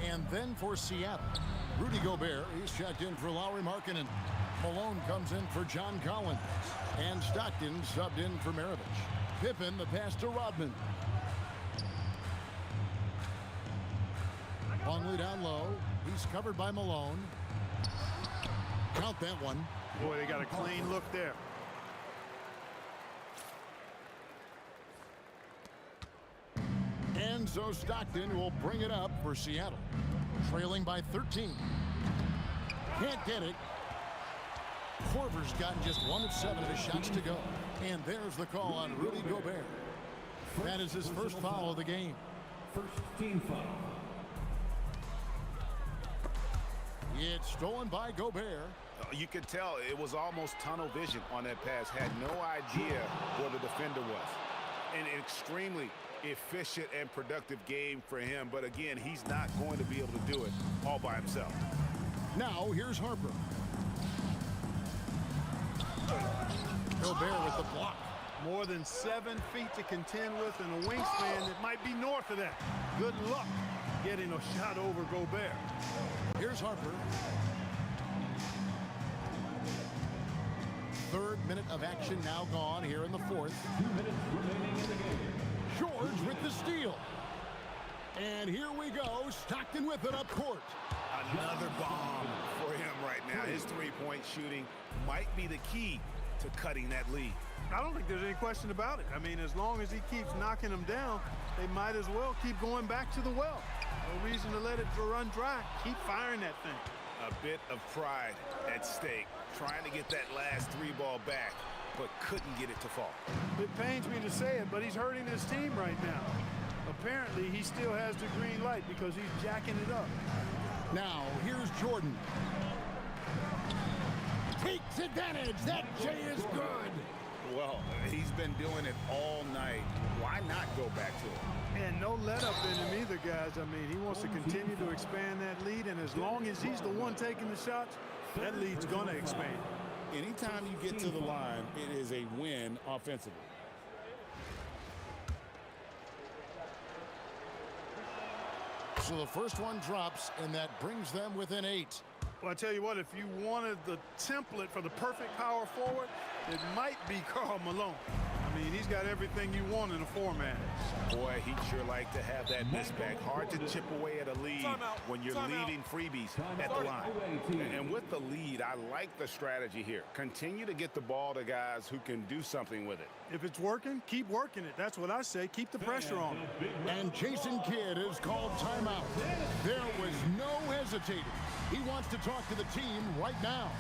And then for Seattle, Rudy Gobert, he's checked in for Lauri Markkanen. Malone comes in for John Collins. And Stockton subbed in for Maravich. Pippen, the pass to Rodman. Longley down low. He's covered by Malone. Count that one. Boy, they got a clean look there. And so Stockton will bring it up for Seattle. Trailing by 13. Can't get it. Korver's gotten just 1 of 7 of his shots to go. And there's the call on Rudy Gobert. That is his first foul of the game. First team foul. It's stolen by Gobert. You could tell it was almost tunnel vision on that pass. Had no idea where the defender was. An extremely efficient and productive game for him. But again, he's not going to be able to do it all by himself. Now here's Harper. Gobert with the block. More than 7 feet to contend with and a wingspan that might be north of that. Good luck getting a shot over Gobert. Here's Harper. Third minute of action now gone here in the fourth. 2 minutes remaining in the game. George with the steal. And here we go. Stockton with it up court. Another bomb for him right now. His three-point shooting might be the key to cutting that lead. I don't think there's any question about it. I mean, as long as he keeps knocking them down, they might as well keep going back to the well. No reason to let it run dry. Keep firing that thing. A bit of pride at stake, trying to get that last three ball back, but couldn't get it to fall. It pains me to say it, but he's hurting his team right now. Apparently, he still has the green light because he's jacking it up. Now, here's Jordan. Takes advantage. That J is good. Well, he's been doing it all night. Why not go back to it? And no let up in him either, guys. I mean, he wants to continue to expand that lead, and as long as he's the one taking the shots, that lead's going to expand. Anytime you get to the line, it is a win offensively. So the first one drops, and that brings them within 8. Well, I tell you what, if you wanted the template for the perfect power forward, it might be Karl Malone. I mean, he's got everything you want in a format. Boy, he'd sure like to have that miss back. Hard to chip away at a lead when you're leaving freebies at the line. And with the lead, I like the strategy here. Continue to get the ball to guys who can do something with it. If it's working, keep working it. That's what I say. Keep the pressure on. And Jason Kidd is called timeout. There was no hesitating. He wants to talk to the team right now.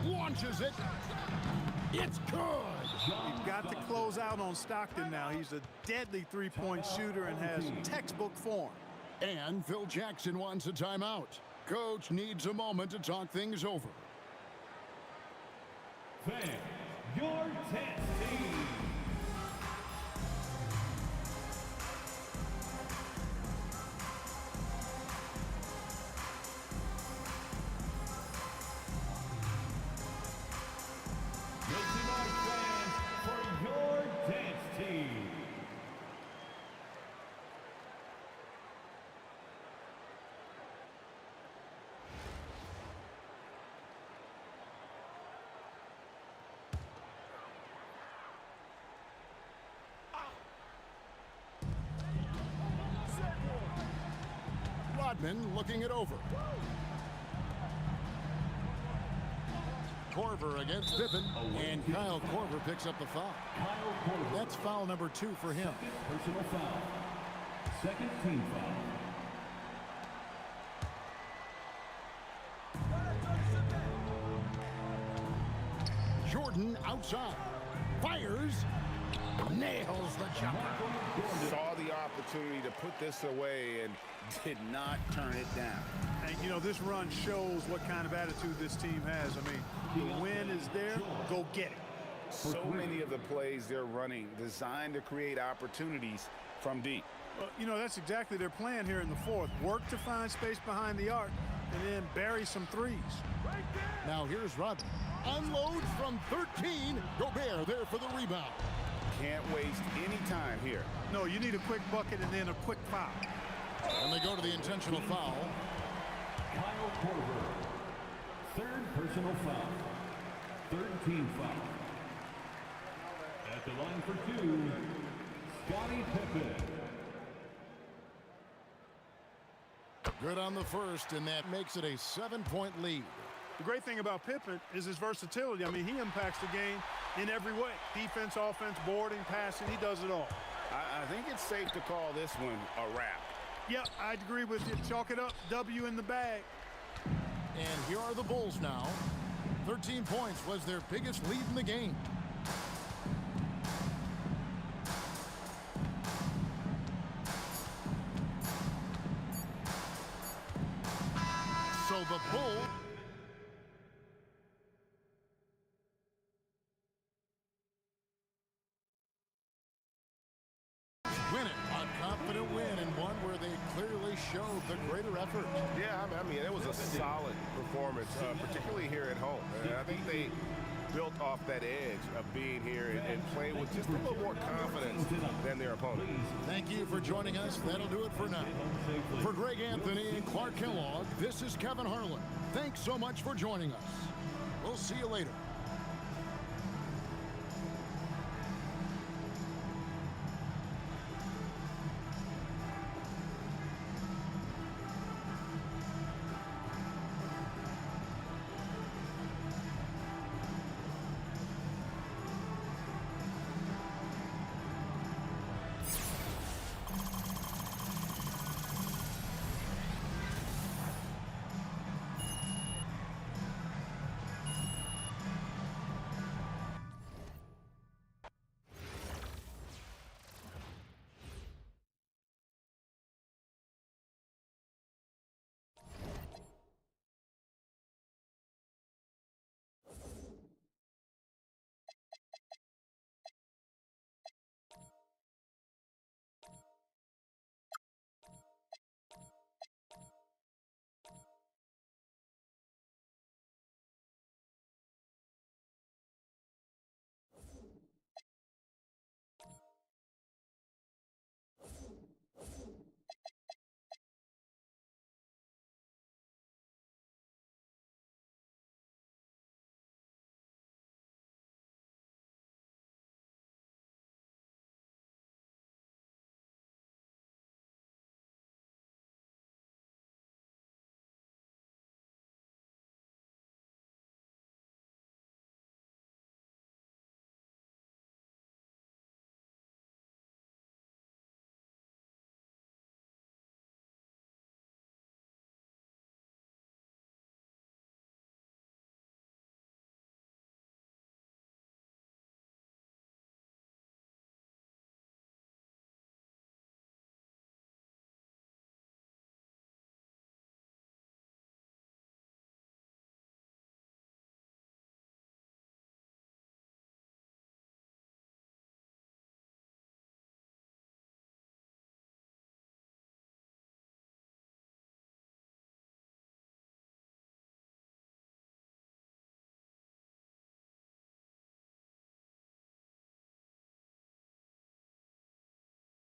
Launches it. It's good. You've got to close out on Stockton now. He's a deadly three-point shooter and has textbook form. And Phil Jackson wants a timeout. Coach needs a moment to talk things over. Fans, your 10th team. Rodman looking it over. Korver against Pippen, and Kyle Korver picks up the foul. That's foul number 2 for him. Personal foul. Second team foul. Jordan outside. Fires. Nails the jumper. Saw the opportunity to put this away and did not turn it down. And, you know, this run shows what kind of attitude this team has. I mean, the win is there. Go get it. So many of the plays they're running designed to create opportunities from deep. You know, that's exactly their plan here in the fourth. Work to find space behind the arc and then bury some threes. Now here's Rodman. Unloads from 13. Gobert there for the rebound. Can't waste any time here. No, you need a quick bucket and then a quick foul. And they go to the intentional foul. Kyle Korver. Third personal foul. Third team foul. At the line for 2, Scottie Pippen. Good on the first, and that makes it a 7-point lead. The great thing about Pippen is his versatility. I mean, he impacts the game in every way. Defense, offense, boarding, passing, he does it all. I think it's safe to call this one a wrap. Yeah, I'd agree with you. Chalk it up. W in the bag. And here are the Bulls now. 13 points was their biggest lead in the game. So the Bulls showed the greater effort. Yeah, I mean, it was a solid performance, particularly here at home. And I think they built off that edge of being here and playing with just a little more confidence than their opponent. Thank you for joining us. That'll do it for now. For Greg Anthony and Clark Kellogg, this is Kevin Harlan. Thanks so much for joining us. We'll see you later.